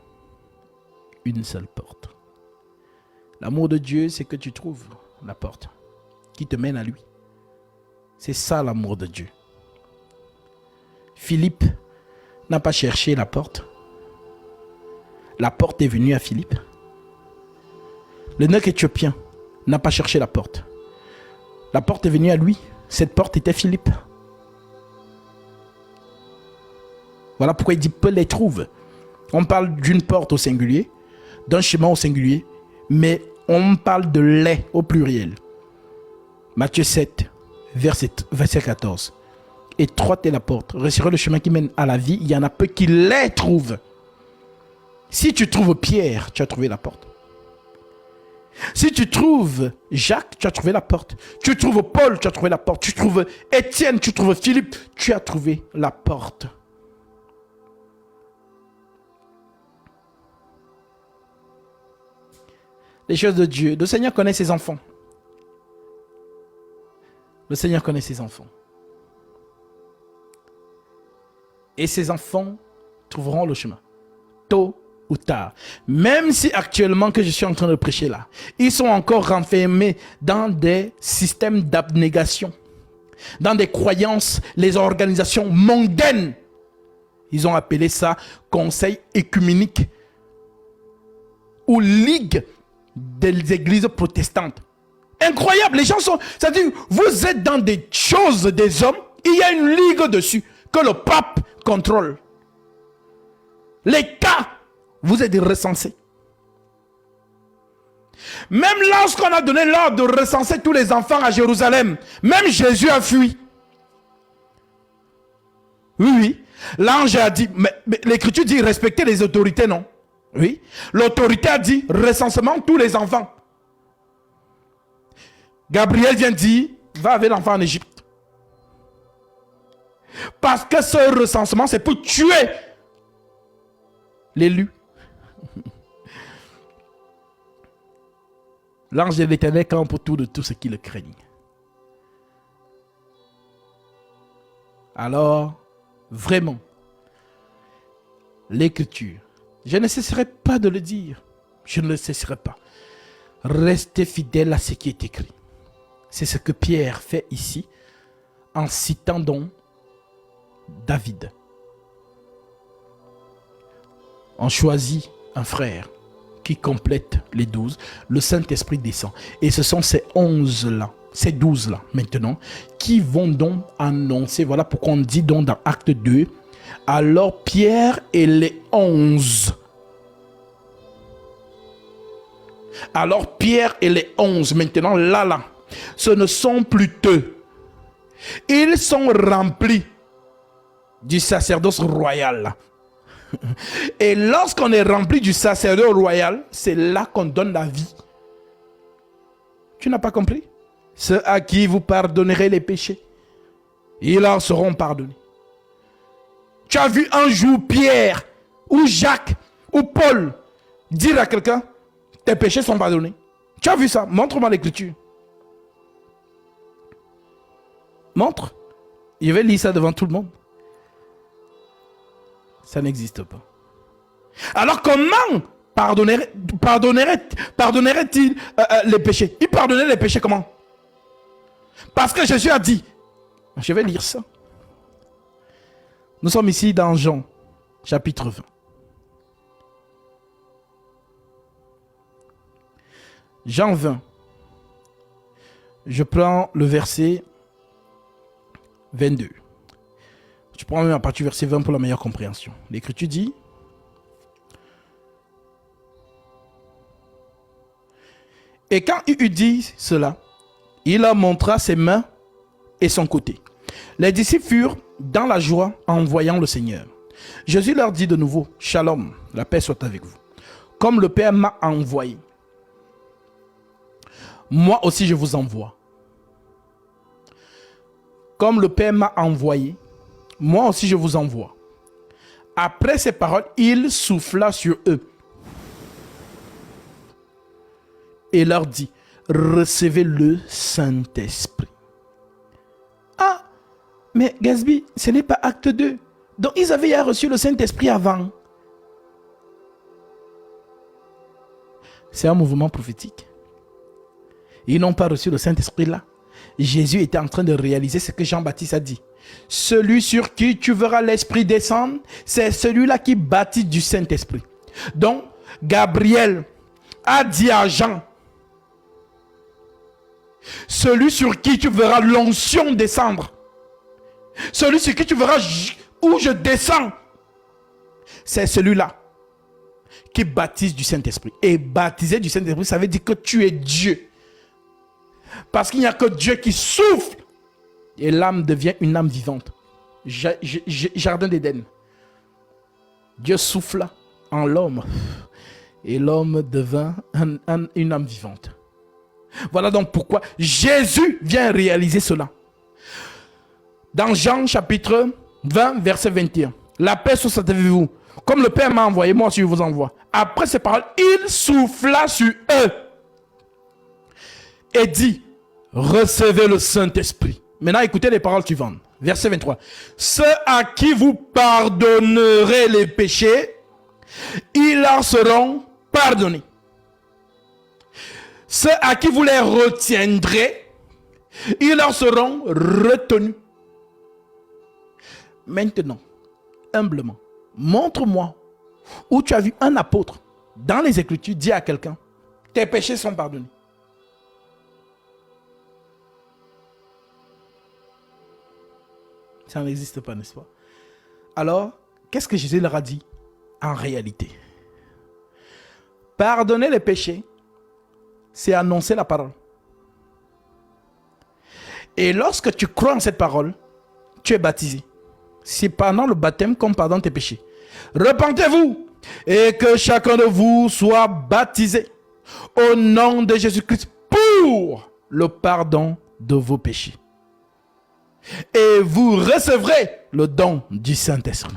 Une seule porte. L'amour de Dieu, c'est que tu trouves la porte qui te mène à lui. C'est ça l'amour de Dieu. Philippe n'a pas cherché la porte. La porte est venue à Philippe. Le neutre éthiopien n'a pas cherché la porte. La porte est venue à lui. Cette porte était Philippe. Voilà pourquoi il dit peu les trouvent. On parle d'une porte au singulier, d'un chemin au singulier, mais on parle de les au pluriel. Matthieu 7, verset 14. Étroite est la porte, resserrez le chemin qui mène à la vie, il y en a peu qui les trouvent. Si tu trouves Pierre, tu as trouvé la porte. Si tu trouves Jacques, tu as trouvé la porte. Tu trouves Paul, tu as trouvé la porte. Tu trouves Étienne, tu trouves Philippe, tu as trouvé la porte. Les choses de Dieu. Le Seigneur connaît ses enfants. Le Seigneur connaît ses enfants. Et ses enfants trouveront le chemin. Tôt ou tard. Même si actuellement que je suis en train de prêcher là, ils sont encore renfermés dans des systèmes d'abnégation, dans des croyances, les organisations mondaines. Ils ont appelé ça conseil écuménique ou ligue des églises protestantes. Incroyable, les gens sont... C'est-à-dire, vous êtes dans des choses des hommes, il y a une ligue dessus que le pape contrôle. Les cas, vous êtes recensés. Même lorsqu'on a donné l'ordre de recenser tous les enfants à Jérusalem, même Jésus a fui. Oui. L'ange a dit, mais l'écriture dit respecter les autorités, non? Oui. L'autorité a dit recensement tous les enfants. Gabriel vient dire, va avec l'enfant en Égypte. Parce que ce recensement, c'est pour tuer l'élu. L'ange de l'Éternel campe autour de tout ce qui le craignent. Alors, vraiment, l'écriture, je ne cesserai pas de le dire. Je ne le cesserai pas. Restez fidèles à ce qui est écrit. C'est ce que Pierre fait ici, en citant donc David. On choisit un frère qui complète les 12. Le Saint-Esprit descend. Et ce sont ces 11-là, ces 12-là maintenant, qui vont donc annoncer. Voilà pourquoi on dit donc dans Acte 2, alors Pierre et les 11. Alors Pierre et les 11, maintenant là, ce ne sont plus eux. Ils sont remplis du sacerdoce royal. Et lorsqu'on est rempli du sacerdoce royal, c'est là qu'on donne la vie. Tu n'as pas compris? Ceux à qui vous pardonnerez les péchés, ils leur seront pardonnés. Tu as vu un jour Pierre ou Jacques ou Paul dire à quelqu'un, tes péchés sont pardonnés? Tu as vu ça? Montre-moi l'écriture. Montre. Je vais lire ça devant tout le monde. Ça n'existe pas. Alors comment pardonnerait-il les péchés? Il pardonnait les péchés comment? Parce que Jésus a dit, je vais lire ça. Nous sommes ici dans Jean, chapitre 20. Jean 20. Je prends le verset 22. Je prends même à partir du verset 20 pour la meilleure compréhension. L'Écriture dit, Et quand il eut dit cela, il leur montra ses mains et son côté. Les disciples furent dans la joie en voyant le Seigneur. Jésus leur dit de nouveau, Shalom, la paix soit avec vous. Comme le Père m'a envoyé, moi aussi je vous envoie. Comme le Père m'a envoyé, moi aussi je vous envoie. Après ces paroles, il souffla sur eux et leur dit, recevez le Saint-Esprit. Ah, mais Gatsby, ce n'est pas acte 2. Donc ils avaient déjà reçu le Saint-Esprit avant. C'est un mouvement prophétique. Ils n'ont pas reçu le Saint-Esprit là. Jésus était en train de réaliser ce que Jean-Baptiste a dit. Celui sur qui tu verras l'Esprit descendre, c'est celui-là qui baptise du Saint-Esprit. Donc, Gabriel a dit à Jean, celui sur qui tu verras l'onction descendre, celui sur qui tu verras où je descends, c'est celui-là qui baptise du Saint-Esprit. Et baptiser du Saint-Esprit, ça veut dire que tu es Dieu. Parce qu'il n'y a que Dieu qui souffle. Et l'âme devient une âme vivante. Jardin d'Éden. Dieu souffla en l'homme. Et l'homme devint une âme vivante. Voilà donc pourquoi Jésus vient réaliser cela. Dans Jean chapitre 20, verset 21. La paix soit avec vous. Comme le Père m'a envoyé, moi aussi je vous envoie. Après ces paroles, il souffla sur eux. Et dit, recevez le Saint-Esprit. Maintenant, écoutez les paroles suivantes. Verset 23. Ceux à qui vous pardonnerez les péchés, ils leur seront pardonnés. Ceux à qui vous les retiendrez, ils leur seront retenus. Maintenant, humblement, montre-moi où tu as vu un apôtre dans les Écritures dire à quelqu'un, tes péchés sont pardonnés. Ça n'existe pas, n'est-ce pas? Alors, qu'est-ce que Jésus leur a dit en réalité? Pardonner les péchés, c'est annoncer la parole. Et lorsque tu crois en cette parole, tu es baptisé. C'est pendant le baptême qu'on pardonne tes péchés. Repentez-vous et que chacun de vous soit baptisé au nom de Jésus-Christ pour le pardon de vos péchés. Et vous recevrez le don du Saint-Esprit.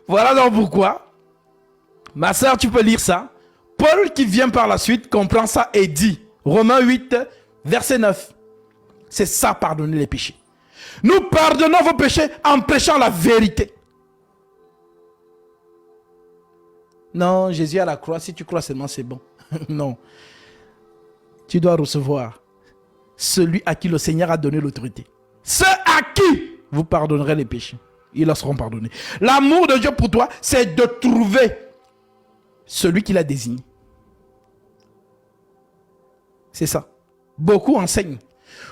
Voilà donc pourquoi, ma soeur, tu peux lire ça. Paul qui vient par la suite comprend ça et dit, Romains 8, verset 9, c'est ça pardonner les péchés. Nous pardonnons vos péchés en prêchant la vérité. Non, Jésus à la croix, si tu crois seulement, c'est bon. Non. Tu dois recevoir celui à qui le Seigneur a donné l'autorité. Ceux à qui vous pardonnerez les péchés, ils leur seront pardonnés. L'amour de Dieu pour toi, c'est de trouver celui qu'il a désigné. C'est ça. Beaucoup enseignent.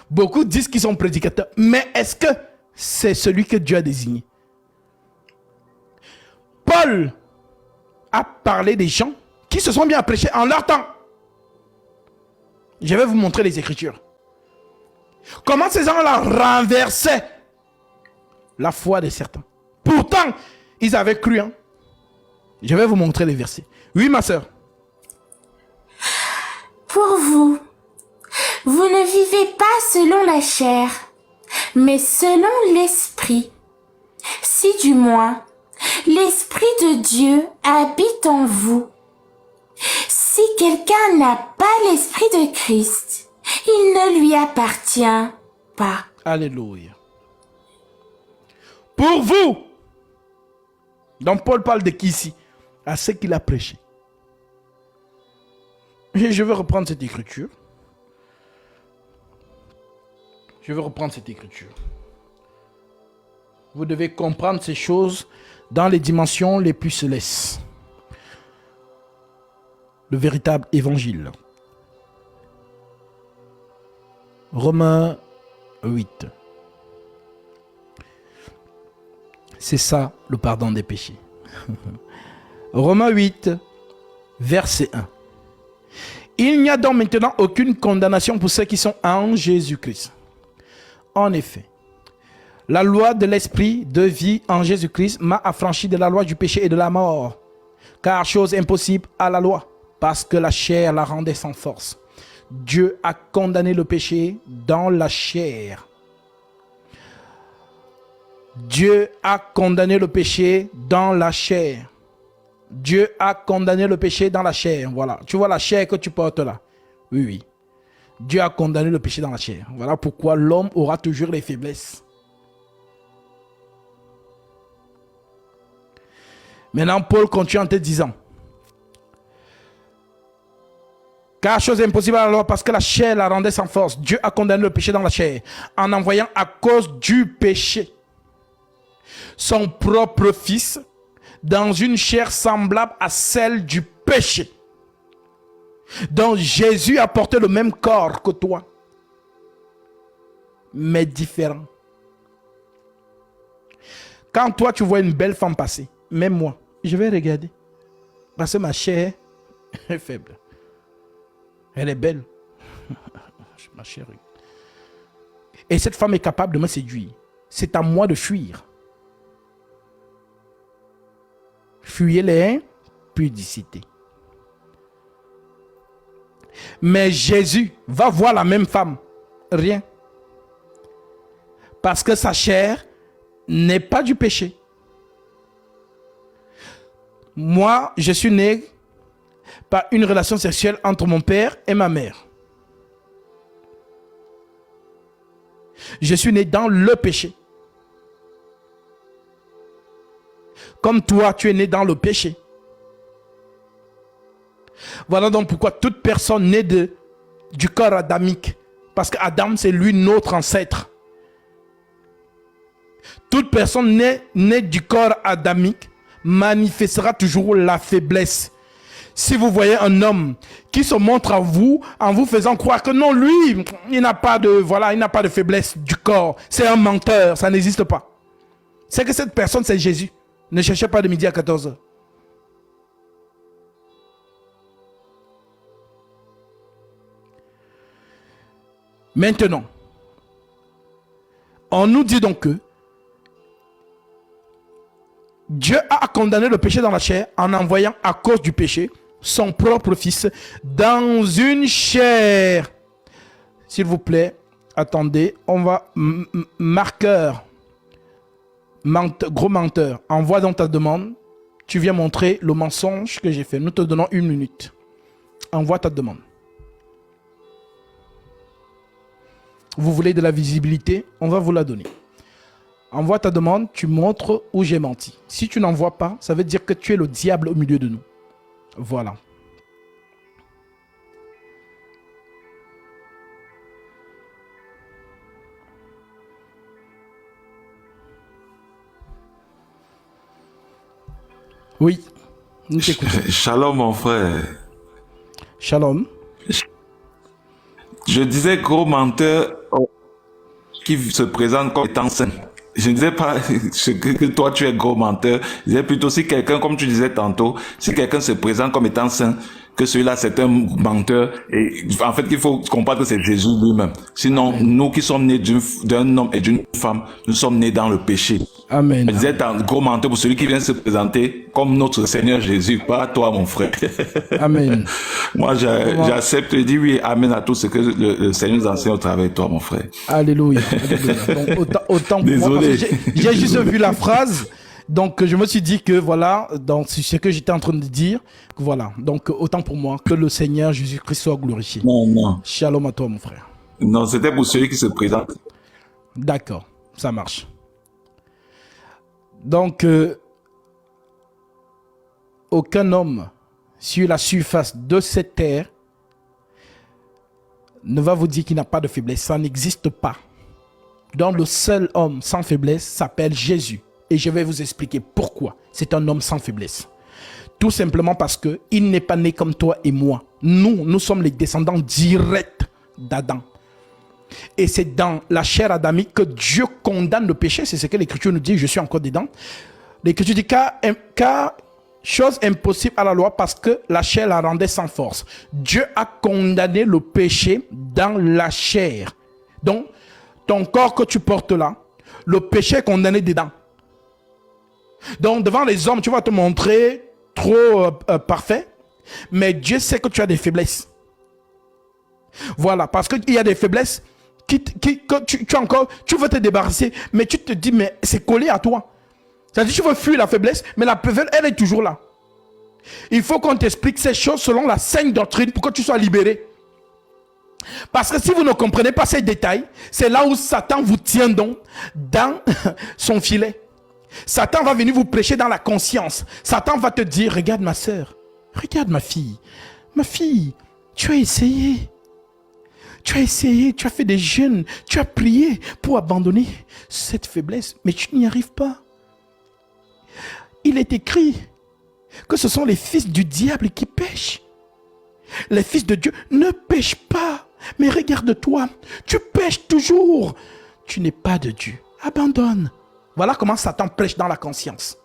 Beaucoup disent qu'ils sont prédicateurs. Mais est-ce que c'est celui que Dieu a désigné? Paul a parlé des gens qui se sont bien prêchés en leur temps. Je vais vous montrer les Écritures. Comment ces gens-là renversaient la foi de certains. Pourtant, ils avaient cru. Hein? Je vais vous montrer les versets. Oui, ma soeur. Pour vous, vous ne vivez pas selon la chair, mais selon l'esprit. Si du moins, l'esprit de Dieu habite en vous. Si quelqu'un n'a pas l'esprit de Christ, il ne lui appartient pas. Alléluia. Pour vous. Donc Paul parle de qui ici? À ce qu'il a prêché. Et je vais reprendre cette écriture. Vous devez comprendre ces choses dans les dimensions les plus célestes. Le véritable évangile. Romains 8. C'est ça le pardon des péchés. Romains 8, verset 1. Il n'y a donc maintenant aucune condamnation pour ceux qui sont en Jésus-Christ. En effet, la loi de l'esprit de vie en Jésus-Christ m'a affranchi de la loi du péché et de la mort. Car chose impossible à la loi, parce que la chair la rendait sans force. Dieu a condamné le péché dans la chair. Dieu a condamné le péché dans la chair. Dieu a condamné le péché dans la chair. Voilà. Tu vois la chair que tu portes là? Oui, oui. Dieu a condamné le péché dans la chair. Voilà pourquoi l'homme aura toujours les faiblesses. Maintenant, Paul continue en te disant: car chose impossible à la loi, parce que la chair la rendait sans force. Dieu a condamné le péché dans la chair, en envoyant à cause du péché son propre fils dans une chair semblable à celle du péché. Donc Jésus a porté le même corps que toi, mais différent. Quand toi tu vois une belle femme passer, même moi, je vais regarder. Parce que ma chair est faible. Elle est belle. Ma chair. Et cette femme est capable de me séduire. C'est à moi de fuir. Fuyez les impudicités. Mais Jésus va voir la même femme. Rien. Parce que sa chair n'est pas du péché. Moi, je suis né par une relation sexuelle entre mon père et ma mère. Je suis né dans le péché. Comme toi, tu es né dans le péché. Voilà donc pourquoi toute personne née du corps adamique, parce qu'Adam c'est lui notre ancêtre. Toute personne née du corps adamique manifestera toujours la faiblesse. Si vous voyez un homme qui se montre à vous en vous faisant croire que non, lui, il n'a pas de faiblesse du corps, c'est un menteur, ça n'existe pas. C'est que cette personne, c'est Jésus. Ne cherchez pas de midi à 14h. Maintenant, on nous dit donc que Dieu a condamné le péché dans la chair en envoyant à cause du péché son propre fils dans une chair. S'il vous plaît, attendez, on va marqueur. Gros menteur, envoie dans ta demande. Tu viens montrer le mensonge que j'ai fait. Nous te donnons 1 minute. Envoie ta demande. Vous voulez de la visibilité? On va vous la donner. Envoie ta demande, tu montres où j'ai menti. Si tu n'envoies pas, ça veut dire que tu es le diable au milieu de nous. Voilà. Oui, nous t'écoutons. Shalom mon frère. Shalom. Je disais gros menteur qui se présente comme étant saint. Je ne disais pas que toi tu es gros menteur. Je disais plutôt si quelqu'un, comme tu disais tantôt, si quelqu'un se présente comme étant saint, que celui-là c'est un menteur. Et en fait, il faut comprendre que c'est Jésus lui-même. Sinon, nous qui sommes nés d'un homme et d'une femme, nous sommes nés dans le péché. Amen. Je disais un gros menteur pour celui qui vient se présenter comme notre Seigneur Jésus, pas toi mon frère. Amen. Moi, j'accepte et dis oui, amen à tout ce que le Seigneur nous enseigne au travers de toi, mon frère. Alléluia. Alléluia. Donc, autant pour moi, j'ai juste vu la phrase, donc je me suis dit que voilà, donc c'est ce que j'étais en train de dire, que voilà, donc autant pour moi, que le Seigneur Jésus-Christ soit glorifié. Non. Shalom à toi, mon frère. Non, c'était pour celui qui se présente. D'accord, ça marche. Donc, aucun homme sur la surface de cette terre ne va vous dire qu'il n'a pas de faiblesse. Ça n'existe pas. Donc, le seul homme sans faiblesse s'appelle Jésus. Et je vais vous expliquer pourquoi c'est un homme sans faiblesse. Tout simplement parce qu'il n'est pas né comme toi et moi. Nous sommes les descendants directs d'Adam. Et c'est dans la chair adamique que Dieu condamne le péché. C'est ce que l'Écriture nous dit. Je suis encore dedans. L'Écriture dit car Chose impossible à la loi parce que la chair la rendait sans force. Dieu a condamné le péché dans la chair. Donc, ton corps que tu portes là, le péché est condamné dedans. Donc, devant les hommes, tu vas te montrer trop parfait. Mais Dieu sait que tu as des faiblesses. Voilà, parce qu'il y a des faiblesses que tu veux te débarrasser, mais tu te dis, mais c'est collé à toi. C'est-à-dire, tu veux fuir la faiblesse, mais la faiblesse, elle est toujours là. Il faut qu'on t'explique ces choses selon la sainte doctrine pour que tu sois libéré. Parce que si vous ne comprenez pas ces détails, c'est là où Satan vous tient donc dans son filet. Satan va venir vous prêcher dans la conscience. Satan va te dire, regarde ma soeur, regarde ma fille, tu as essayé. Tu as essayé, tu as fait des jeûnes, tu as prié pour abandonner cette faiblesse, mais tu n'y arrives pas. Il est écrit que ce sont les fils du diable qui pêchent. Les fils de Dieu ne pêchent pas. Mais regarde-toi, tu pêches toujours. Tu n'es pas de Dieu. Abandonne. Voilà comment Satan prêche dans la conscience.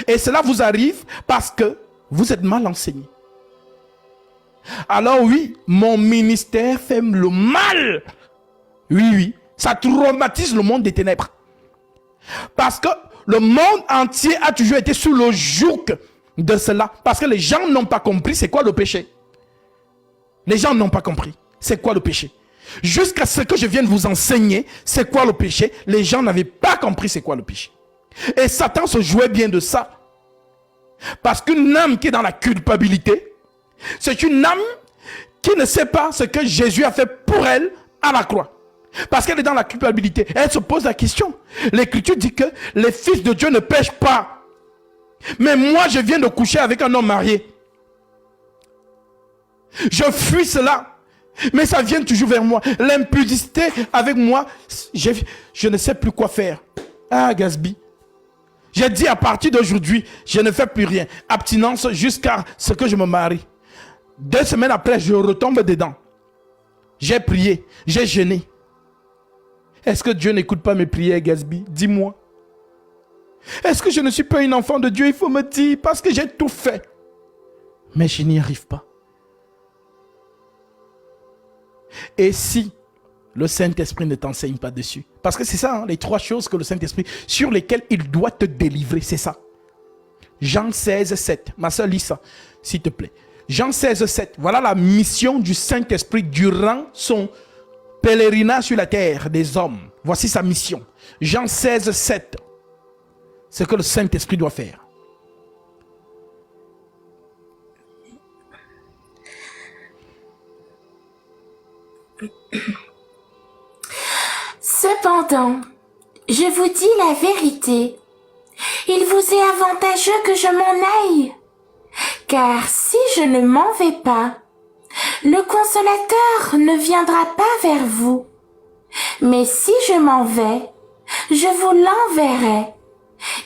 Et cela vous arrive parce que vous êtes mal enseigné. Alors oui, mon ministère fait le mal. Oui, ça traumatise le monde des ténèbres. Parce que le monde entier a toujours été sous le joug de cela. Parce que les gens n'ont pas compris c'est quoi le péché. Les gens n'ont pas compris c'est quoi le péché. Jusqu'à ce que je vienne vous enseigner c'est quoi le péché, les gens n'avaient pas compris c'est quoi le péché. Et Satan se jouait bien de ça. Parce qu'une âme qui est dans la culpabilité, c'est une âme qui ne sait pas ce que Jésus a fait pour elle à la croix. Parce qu'elle est dans la culpabilité. Elle se pose la question. L'Écriture dit que les fils de Dieu ne pêchent pas. Mais moi, je viens de coucher avec un homme marié. Je fuis cela. Mais ça vient toujours vers moi. L'impudicité avec moi, je ne sais plus quoi faire. Ah, Gatsby. J'ai dit à partir d'aujourd'hui, je ne fais plus rien. Abstinence jusqu'à ce que je me marie. 2 semaines après, je retombe dedans. J'ai prié, j'ai jeûné. Est-ce que Dieu n'écoute pas mes prières, Gatsby? Dis-moi. Est-ce que je ne suis pas une enfant de Dieu? Il faut me dire, parce que j'ai tout fait. Mais je n'y arrive pas. Et si le Saint-Esprit ne t'enseigne pas dessus? Parce que c'est ça, hein, les 3 choses que le Saint-Esprit, sur lesquelles il doit te délivrer, c'est ça. Jean 16, 7. Ma soeur, lis ça, s'il te plaît. Jean 16, 7. Voilà la mission du Saint-Esprit durant son pèlerinage sur la terre des hommes. Voici sa mission. Jean 16, 7. Ce que le Saint-Esprit doit faire. Cependant, je vous dis la vérité. Il vous est avantageux que je m'en aille. Car si je ne m'en vais pas, le consolateur ne viendra pas vers vous. Mais si je m'en vais, je vous l'enverrai.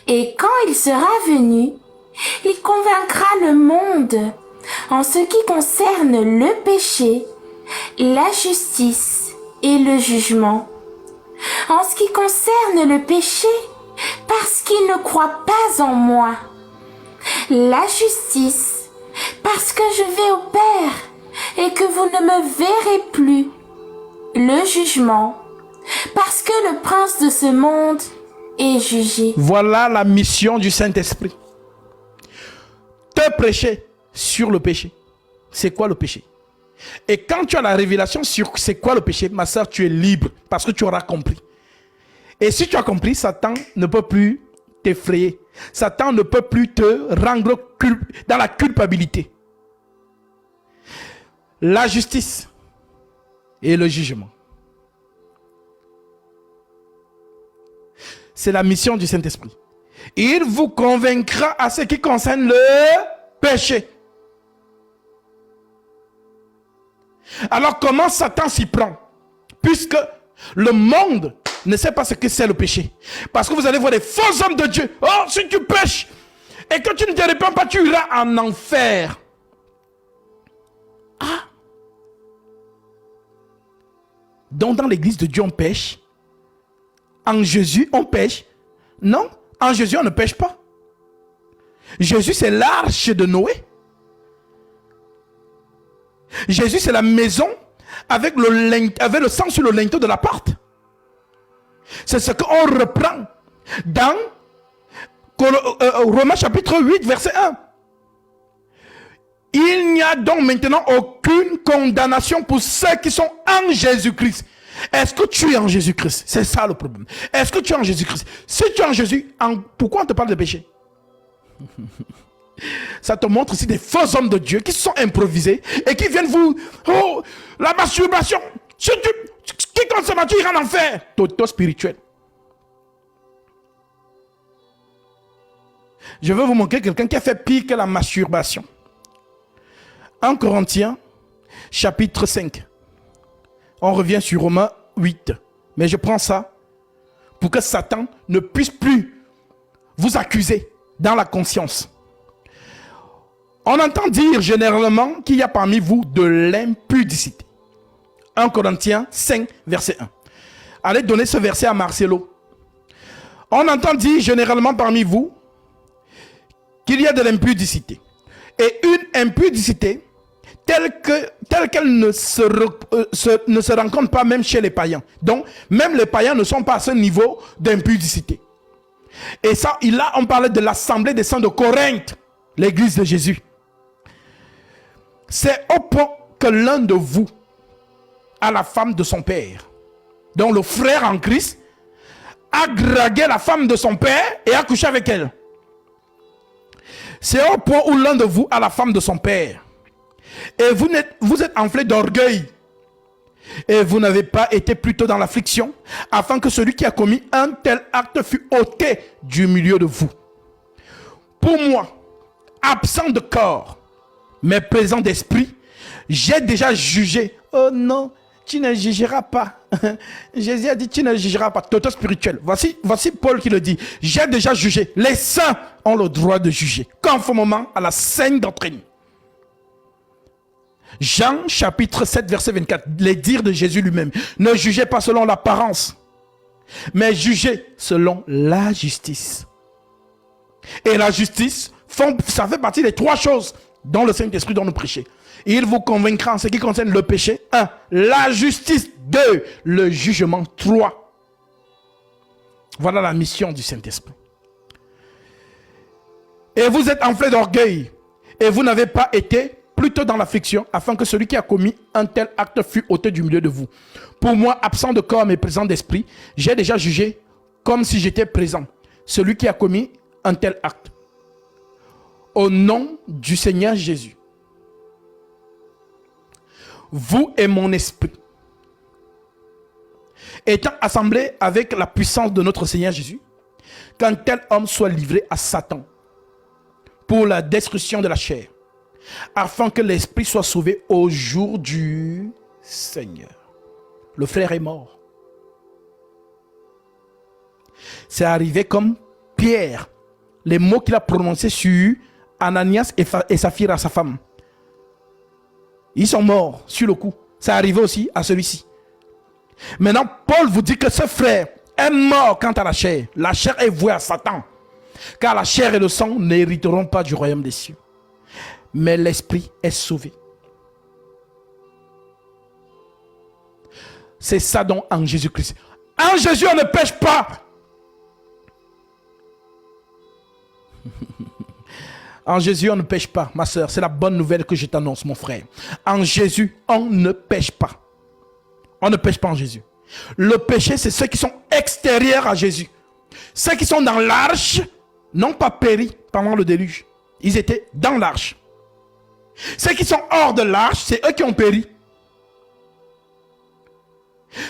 Et quand il sera venu, il convaincra le monde en ce qui concerne le péché, la justice et le jugement. En ce qui concerne le péché, parce qu'il ne croit pas en moi. La justice, parce que je vais au Père et que vous ne me verrez plus. Le jugement, parce que le prince de ce monde est jugé. Voilà la mission du Saint-Esprit. Te prêcher sur le péché. C'est quoi le péché? Et quand tu as la révélation sur c'est quoi le péché, ma soeur, tu es libre parce que tu auras compris. Et si tu as compris, Satan ne peut plus t'effrayer. Satan ne peut plus te rendre dans la culpabilité. La justice et le jugement. C'est la mission du Saint-Esprit. Il vous convaincra à ce qui concerne le péché. Alors comment Satan s'y prend? Puisque le monde ne sait pas ce que c'est le péché. Parce que vous allez voir des faux hommes de Dieu. Oh, si tu pêches et que tu ne te répands pas, tu iras en enfer. Ah. Donc dans l'église de Dieu, on pêche. En Jésus, on pêche. Non, en Jésus, on ne pêche pas. Jésus, c'est l'arche de Noé. Jésus, c'est la maison avec le sang sur le linteau de la porte. C'est ce qu'on reprend dans Romains chapitre 8, verset 1. Il n'y a donc maintenant aucune condamnation pour ceux qui sont en Jésus-Christ. Est-ce que tu es en Jésus-Christ? C'est ça le problème. Est-ce que tu es en Jésus-Christ? Si tu es en Jésus, pourquoi on te parle de péché? Ça te montre ici des faux hommes de Dieu qui se sont improvisés et qui viennent vous... Oh, la masturbation. Qui compte se masturber, il ira en enfer. Toto spirituel. Je veux vous montrer quelqu'un qui a fait pire que la masturbation. En Corinthiens, chapitre 5. On revient sur Romains 8. Mais je prends ça pour que Satan ne puisse plus vous accuser dans la conscience. On entend dire généralement qu'il y a parmi vous de l'impudicité. 1 Corinthiens 5, verset 1. Allez donner ce verset à Marcelo. On entend dire généralement parmi vous qu'il y a de l'impudicité. Et une impudicité telle qu'elle ne se rencontre pas même chez les païens. Donc, même les païens ne sont pas à ce niveau d'impudicité. Et ça, là, on parlait de l'assemblée des saints de Corinthe, l'église de Jésus. C'est au point que l'un de vous a la femme de son père. Donc, le frère en Christ a dragué la femme de son père et a couché avec elle. C'est au point où l'un de vous a la femme de son père. Et vous êtes enflé d'orgueil. Et vous n'avez pas été plutôt dans l'affliction, afin que celui qui a commis un tel acte fût ôté du milieu de vous. Pour moi, absent de corps, mais présent d'esprit, j'ai déjà jugé. Oh non, tu ne jugeras pas. Jésus a dit, tu ne jugeras pas. Toto spirituel. Voici Paul qui le dit. J'ai déjà jugé. Les saints ont le droit de juger, conformément à la saine doctrine. Jean chapitre 7 verset 24, les dires de Jésus lui-même. Ne jugez pas selon l'apparence, mais jugez selon la justice. Et la justice, ça fait partie des trois choses dont le Saint-Esprit doit nous prêcher. Il vous convaincra en ce qui concerne le péché. 1. La justice. 2. Le jugement. 3. Voilà la mission du Saint-Esprit. Et vous êtes enflés d'orgueil, et vous n'avez pas été plutôt dans l'affliction, afin que celui qui a commis un tel acte fût ôté du milieu de vous. Pour moi, absent de corps mais présent d'esprit, j'ai déjà jugé comme si j'étais présent celui qui a commis un tel acte. Au nom du Seigneur Jésus, vous et mon esprit, étant assemblés avec la puissance de notre Seigneur Jésus, qu'un tel homme soit livré à Satan pour la destruction de la chair, afin que l'esprit soit sauvé au jour du Seigneur. Le frère est mort. C'est arrivé comme Pierre, les mots qu'il a prononcés sur Ananias et Saphira, sa femme. Ils sont morts sur le coup. C'est arrivé aussi à celui-ci. Maintenant, Paul vous dit que ce frère est mort quant à la chair. La chair est vouée à Satan. Car la chair et le sang n'hériteront pas du royaume des cieux. Mais l'esprit est sauvé. C'est ça donc en Jésus-Christ. En Jésus, on ne pêche pas. En Jésus, on ne pêche pas, ma soeur. C'est la bonne nouvelle que je t'annonce, mon frère. En Jésus, on ne pêche pas. On ne pêche pas en Jésus. Le péché, c'est ceux qui sont extérieurs à Jésus. Ceux qui sont dans l'arche n'ont pas péri pendant le déluge. Ils étaient dans l'arche. Ceux qui sont hors de l'arche, c'est eux qui ont péri.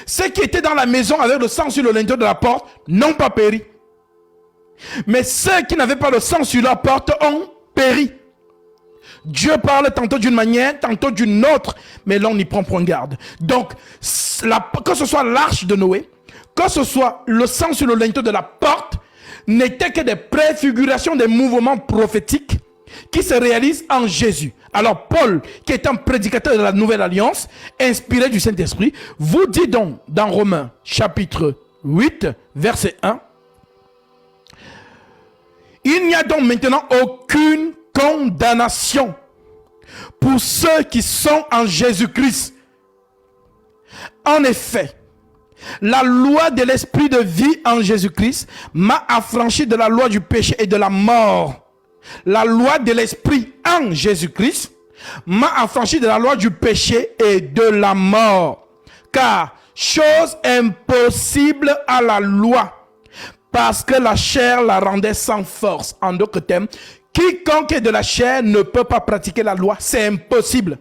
Ceux qui étaient dans la maison avec le sang sur le linteau de la porte n'ont pas péri. Mais ceux qui n'avaient pas le sang sur la porte ont péri. Dieu parle tantôt d'une manière, tantôt d'une autre, mais là on y prend point garde. Donc, que ce soit l'arche de Noé, que ce soit le sang sur le linteau de la porte, n'étaient que des préfigurations des mouvements prophétiques qui se réalisent en Jésus. Alors Paul, qui est un prédicateur de la nouvelle alliance, inspiré du Saint-Esprit, vous dit donc dans Romains chapitre 8, verset 1, Il n'y a donc maintenant aucune condamnation pour ceux qui sont en Jésus-Christ. En effet, la loi de l'esprit de vie en Jésus-Christ m'a affranchi de la loi du péché et de la mort. La loi de l'esprit en Jésus-Christ m'a affranchi de la loi du péché et de la mort. Car chose impossible à la loi, parce que la chair la rendait sans force. En d'autres termes, quiconque est de la chair ne peut pas pratiquer la loi. C'est impossible.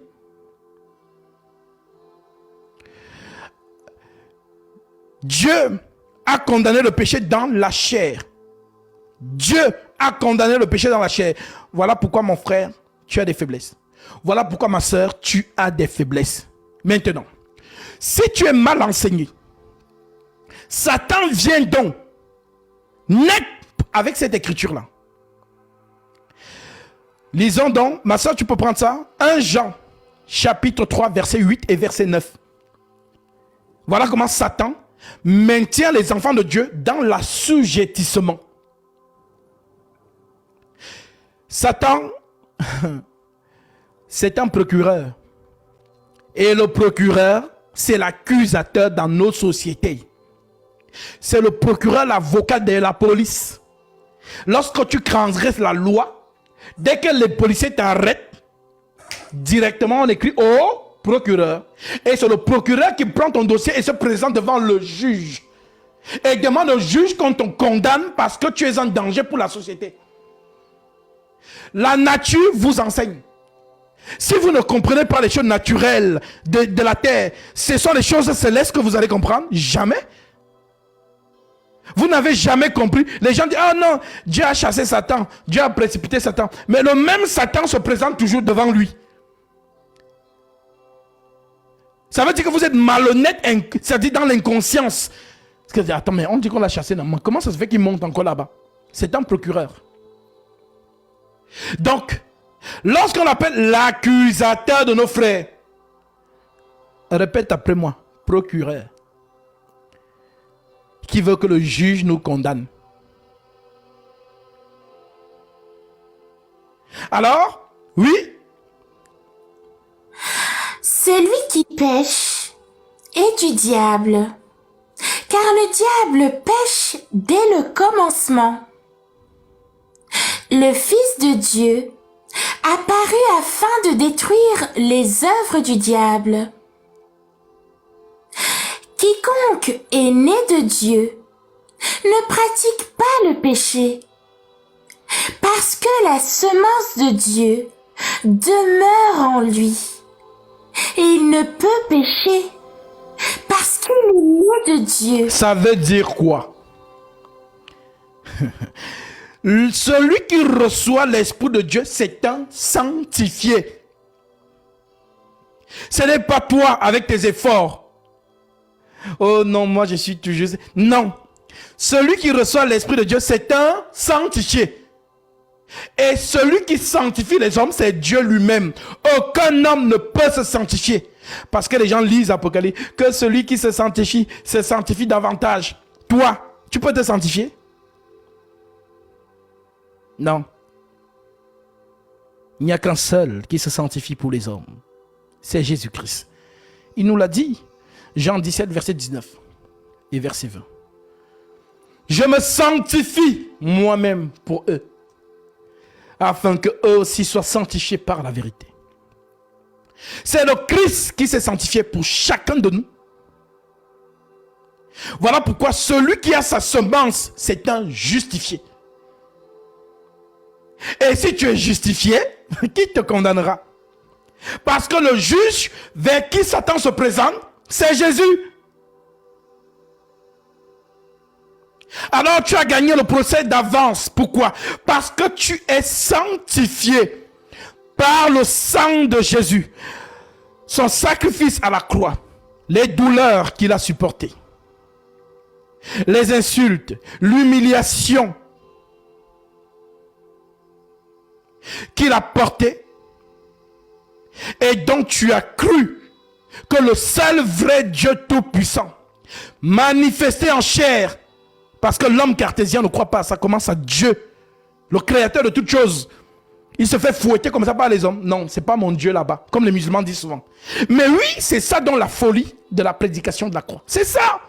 Dieu a condamné le péché dans la chair. Dieu a condamné le péché dans la chair. Voilà pourquoi mon frère, tu as des faiblesses. Voilà pourquoi ma soeur, tu as des faiblesses. Maintenant, si tu es mal enseigné, Satan vient donc net avec cette écriture-là. Lisons donc, ma soeur, tu peux prendre ça. 1 Jean, chapitre 3, verset 8 et verset 9. Voilà comment Satan maintient les enfants de Dieu dans l'assujettissement. Satan, c'est un procureur. Et le procureur, c'est l'accusateur dans nos sociétés. C'est le procureur, l'avocat de la police. Lorsque tu transgresses la loi, dès que les policiers t'arrêtent, directement on écrit au procureur. Et c'est le procureur qui prend ton dossier et se présente devant le juge. Et demande au juge qu'on te condamne parce que tu es en danger pour la société. La nature vous enseigne. Si vous ne comprenez pas les choses naturelles de la terre, ce sont les choses célestes que vous allez comprendre? Jamais. Vous n'avez jamais compris. Les gens disent, ah non, Dieu a chassé Satan, Dieu a précipité Satan. Mais le même Satan se présente toujours devant lui. Ça veut dire que vous êtes malhonnête, c'est-à-dire dans l'inconscience. Parce que, attends, mais on dit qu'on l'a chassé. Non, comment ça se fait qu'il monte encore là-bas? C'est un procureur. Donc, lorsqu'on appelle l'accusateur de nos frères, répète après moi, procureur, qui veut que le juge nous condamne. Alors, oui, Celui qui pêche est du diable, car le diable pêche dès le commencement. Le Fils de Dieu apparut afin de détruire les œuvres du diable. Quiconque est né de Dieu ne pratique pas le péché, parce que la semence de Dieu demeure en lui, et il ne peut pécher, parce qu'il est né de Dieu. ça veut dire quoi? Celui qui reçoit l'Esprit de Dieu, c'est un sanctifié. Ce n'est pas toi avec tes efforts. Oh non, moi je suis toujours... Non. Celui qui reçoit l'Esprit de Dieu, c'est un sanctifié. Et celui qui sanctifie les hommes, c'est Dieu lui-même. Aucun homme ne peut se sanctifier. Parce que les gens lisent Apocalypse, que celui qui se sanctifie davantage. Toi, tu peux te sanctifier? Non. Il n'y a qu'un seul qui se sanctifie pour les hommes. C'est Jésus-Christ. Il nous l'a dit. Jean 17, verset 19 et verset 20. Je me sanctifie moi-même pour eux, afin que eux aussi soient sanctifiés par la vérité. C'est le Christ qui s'est sanctifié pour chacun de nous. Voilà pourquoi celui qui a sa semence, c'est un justifié. Et si tu es justifié, qui te condamnera? Parce que le juge vers qui Satan se présente, c'est Jésus. Alors tu as gagné le procès d'avance. Pourquoi? Parce que tu es sanctifié par le sang de Jésus. Son sacrifice à la croix, les douleurs qu'il a supportées, les insultes, l'humiliation qu'il a portée, et dont tu as cru que le seul vrai Dieu tout-puissant, manifesté en chair, parce que l'homme cartésien ne croit pas, ça commence à Dieu le créateur de toutes choses, il se fait fouetter comme ça par les hommes. Non, c'est pas mon Dieu là-bas, comme les musulmans disent souvent. Mais oui, c'est ça dans la folie de la prédication de la croix. C'est ça.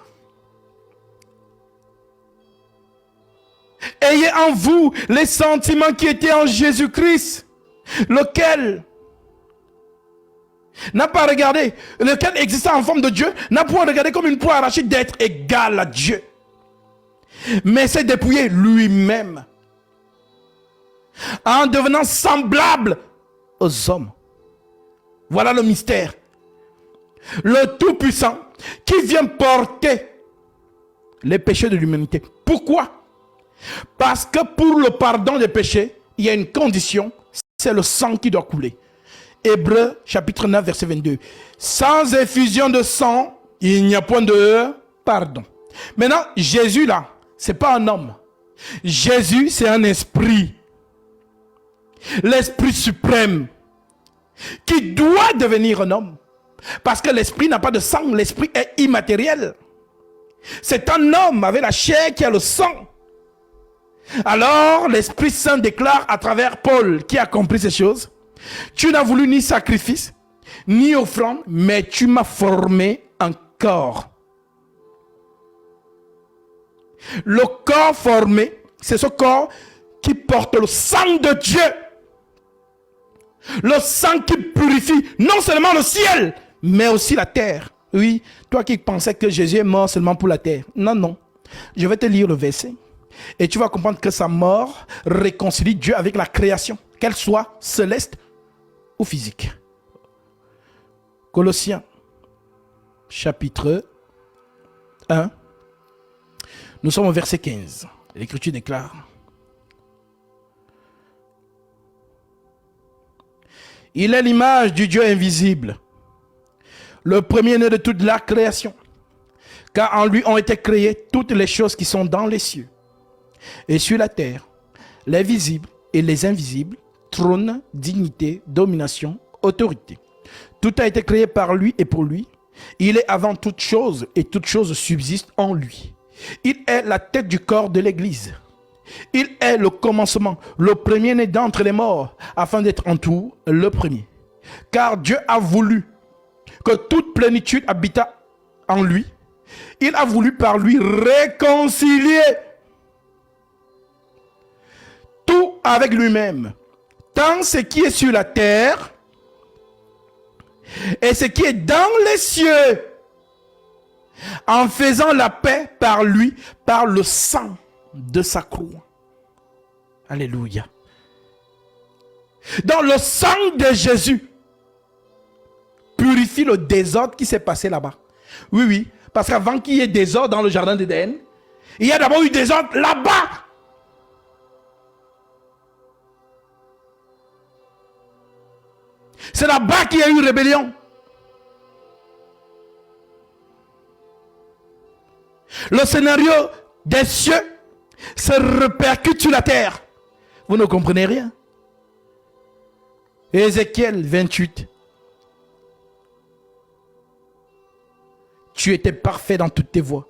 Ayez en vous les sentiments qui étaient en Jésus-Christ, lequel n'a pas regardé, lequel existait en forme de Dieu, n'a pas regardé comme une proie arrachée d'être égal à Dieu, mais s'est dépouillé lui-même en devenant semblable aux hommes. Voilà le mystère. Le Tout-Puissant qui vient porter les péchés de l'humanité. Pourquoi? Parce que pour le pardon des péchés, il y a une condition, c'est le sang qui doit couler. Hébreux chapitre 9 verset 22. Sans effusion de sang, il n'y a point de pardon. Maintenant, Jésus là, c'est pas un homme. Jésus, c'est un esprit. L'esprit suprême qui doit devenir un homme. Parce que l'esprit n'a pas de sang, l'esprit est immatériel. C'est un homme avec la chair qui a le sang. Alors, l'Esprit Saint déclare à travers Paul qui a compris ces choses: tu n'as voulu ni sacrifice, ni offrande, mais tu m'as formé un corps. Le corps formé, c'est ce corps qui porte le sang de Dieu. Le sang qui purifie non seulement le ciel, mais aussi la terre. Oui, toi qui pensais que Jésus est mort seulement pour la terre. Non, non. Je vais te lire le verset. Et tu vas comprendre que sa mort réconcilie Dieu avec la création, qu'elle soit céleste ou physique. Colossiens, chapitre 1. Nous sommes au verset 15. L'Écriture déclare: il est l'image du Dieu invisible, le premier-né de toute la création, car en lui ont été créées toutes les choses qui sont dans les cieux et sur la terre, les visibles et les invisibles, trône, dignité, domination, autorité. Tout a été créé par lui et pour lui. Il est avant toute chose et toute chose subsiste en lui. Il est la tête du corps de l'Église. Il est le commencement, le premier-né d'entre les morts, afin d'être en tout le premier. Car Dieu a voulu que toute plénitude habitât en lui. Il a voulu par lui réconcilier tout avec lui-même, tant ce qui est sur la terre et ce qui est dans les cieux, en faisant la paix par lui, par le sang de sa croix. Alléluia. Dans le sang de Jésus purifie le désordre qui s'est passé là-bas. Oui, oui, parce qu'avant qu'il y ait désordre dans le jardin d'Éden, il y a d'abord eu désordre là-bas. C'est là-bas qu'il y a eu rébellion. Le scénario des cieux se répercute sur la terre. Vous ne comprenez rien. Ézéchiel 28. Tu étais parfait dans toutes tes voies,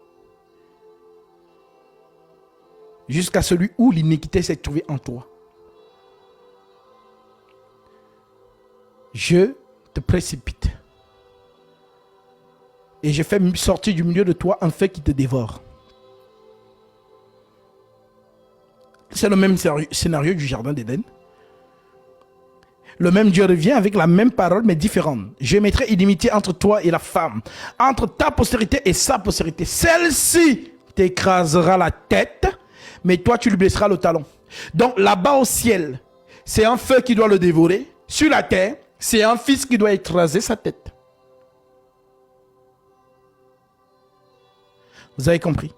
jusqu'à celui où l'iniquité s'est trouvée en toi. Je te précipite et je fais sortir du milieu de toi un feu qui te dévore. C'est le même scénario du jardin d'Éden. Le même Dieu revient avec la même parole mais différente. Je mettrai inimitié entre toi et la femme, entre ta postérité et sa postérité. Celle-ci t'écrasera la tête, mais toi tu lui blesseras le talon. Donc là-bas au ciel, c'est un feu qui doit le dévorer. Sur la terre, c'est un fils qui doit écraser sa tête. Vous avez compris?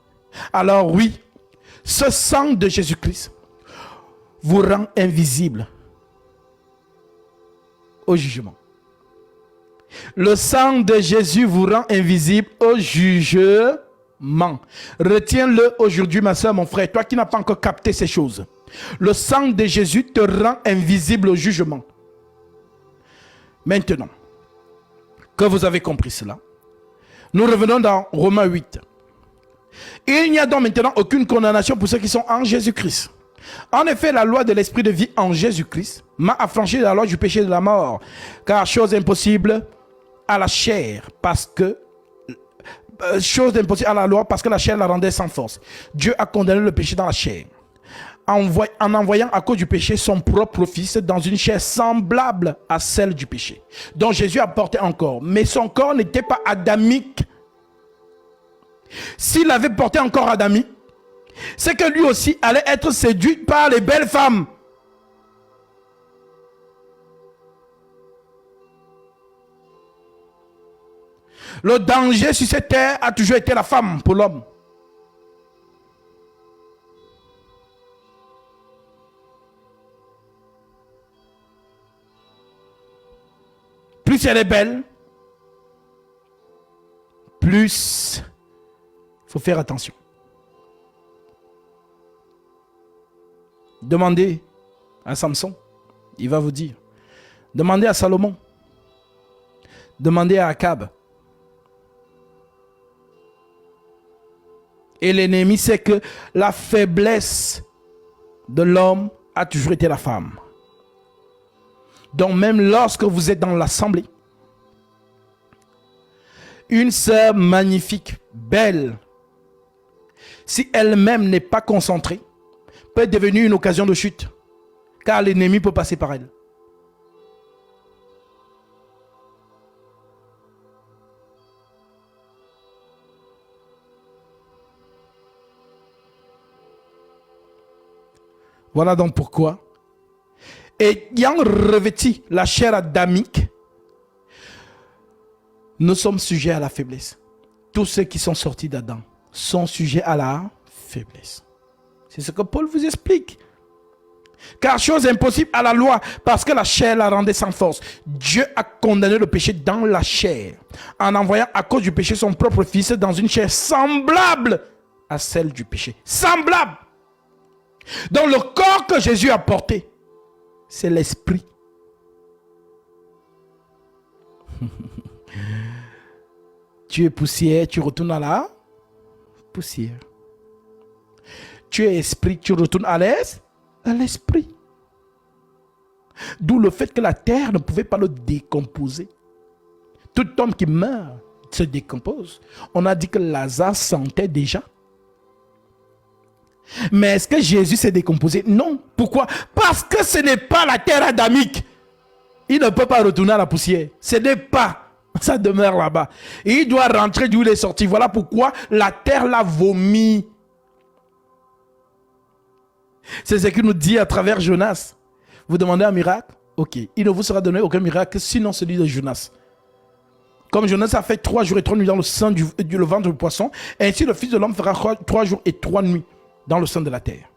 Alors oui, ce sang de Jésus-Christ vous rend invisible au jugement. Le sang de Jésus vous rend invisible au jugement. Retiens-le aujourd'hui, ma soeur, mon frère, toi qui n'as pas encore capté ces choses. Le sang de Jésus te rend invisible au jugement. Maintenant que vous avez compris cela, nous revenons dans Romains 8. Il n'y a donc maintenant aucune condamnation pour ceux qui sont en Jésus-Christ. En effet, la loi de l'esprit de vie en Jésus-Christ m'a affranchi de la loi du péché et de la mort. Car chose impossible à la chair, parce que chose impossible à la loi, parce que la chair la rendait sans force. Dieu a condamné le péché dans la chair, en envoyant à cause du péché son propre fils dans une chair semblable à celle du péché, dont Jésus a porté un corps. Mais son corps n'était pas adamique. S'il avait porté un corps adamique, c'est que lui aussi allait être séduit par les belles femmes. Le danger sur cette terre a toujours été la femme pour l'homme. Plus elle est belle, plus il faut faire attention. Demandez à Samson, il va vous dire. Demandez à Salomon. Demandez à Akab. Et l'ennemi sait que la faiblesse de l'homme a toujours été la femme. Donc même lorsque vous êtes dans l'assemblée, une sœur magnifique, belle, si elle-même n'est pas concentrée, peut devenir une occasion de chute, car l'ennemi peut passer par elle. Voilà donc pourquoi, ayant revêtu la chair adamique, nous sommes sujets à la faiblesse. Tous ceux qui sont sortis d'Adam sont sujets à la faiblesse. C'est ce que Paul vous explique. Car chose impossible à la loi, parce que la chair la rendait sans force. Dieu a condamné le péché dans la chair, en envoyant à cause du péché son propre fils dans une chair semblable à celle du péché. Semblable. Donc le corps que Jésus a porté, c'est l'esprit. Tu es poussière, tu retournes à la poussière. Tu es esprit, tu retournes à l'esprit. D'où le fait que la terre ne pouvait pas le décomposer. Tout homme qui meurt se décompose. On a dit que Lazare sentait déjà. Mais est-ce que Jésus s'est décomposé? Non. Pourquoi? Parce que ce n'est pas la terre adamique. Il ne peut pas retourner à la poussière. Ce n'est pas. Ça demeure là-bas. Et il doit rentrer d'où il est sorti. Voilà pourquoi la terre l'a vomi. C'est ce qu'il nous dit à travers Jonas. Vous demandez un miracle? Ok. Il ne vous sera donné aucun miracle sinon celui de Jonas. Comme Jonas a fait 3 jours et 3 nuits dans le sein du ventre du poisson, ainsi le Fils de l'homme fera 3 jours et 3 nuits dans le sein de la terre.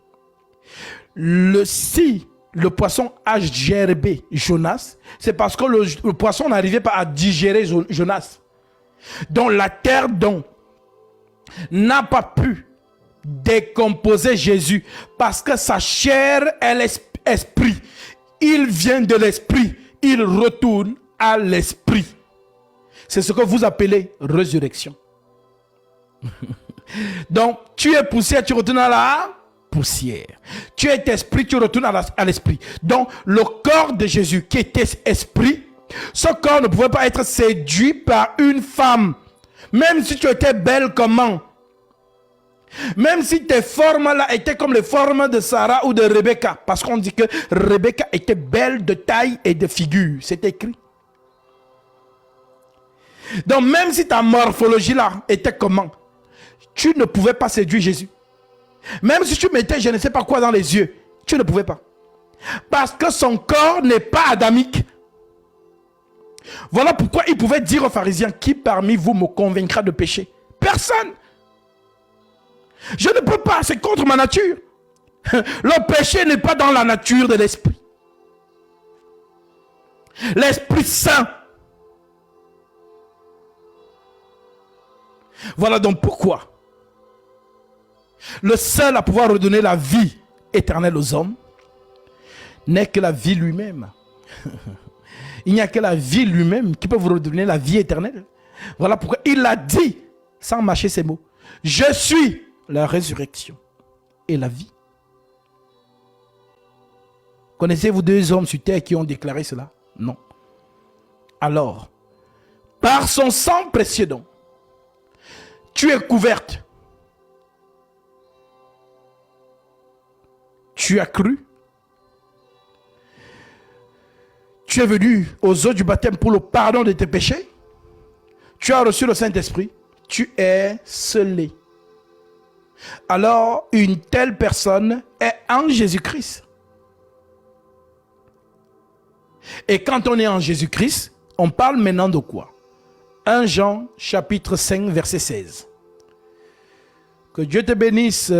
Si le poisson a gerbé Jonas, c'est parce que le poisson n'arrivait pas à digérer Jonas. Donc la terre n'a pas pu décomposer Jésus parce que sa chair est l'esprit. Il vient de l'esprit, il retourne à l'esprit. C'est ce que vous appelez résurrection. Donc, tu es poussière, tu retournes à la poussière. Tu es esprit, tu retournes à l'esprit. Donc, le corps de Jésus qui était esprit, ce corps ne pouvait pas être séduit par une femme. Même si tu étais belle comment? Même si tes formes là étaient comme les formes de Sarah ou de Rebecca. Parce qu'on dit que Rebecca était belle de taille et de figure. C'est écrit. Donc, même si ta morphologie là était comment? Tu ne pouvais pas séduire Jésus. Même si tu mettais je ne sais pas quoi dans les yeux, tu ne pouvais pas. Parce que son corps n'est pas adamique. Voilà pourquoi il pouvait dire aux pharisiens, qui parmi vous me convaincra de péché? Personne. Je ne peux pas, c'est contre ma nature. Le péché n'est pas dans la nature de l'esprit. L'Esprit Saint. Voilà donc pourquoi le seul à pouvoir redonner la vie éternelle aux hommes n'est que la vie lui-même. Il n'y a que la vie lui-même qui peut vous redonner la vie éternelle. Voilà pourquoi il a dit, sans mâcher ses mots, je suis la résurrection et la vie. Connaissez-vous 2 hommes sur terre qui ont déclaré cela? Non. Alors, par son sang précieux donc, tu es couverte. Tu as cru. Tu es venu aux eaux du baptême pour le pardon de tes péchés. Tu as reçu le Saint-Esprit. Tu es scellé. Alors, une telle personne est en Jésus-Christ. Et quand on est en Jésus-Christ, on parle maintenant de quoi? 1 Jean chapitre 5 verset 16. Que Dieu te bénisse,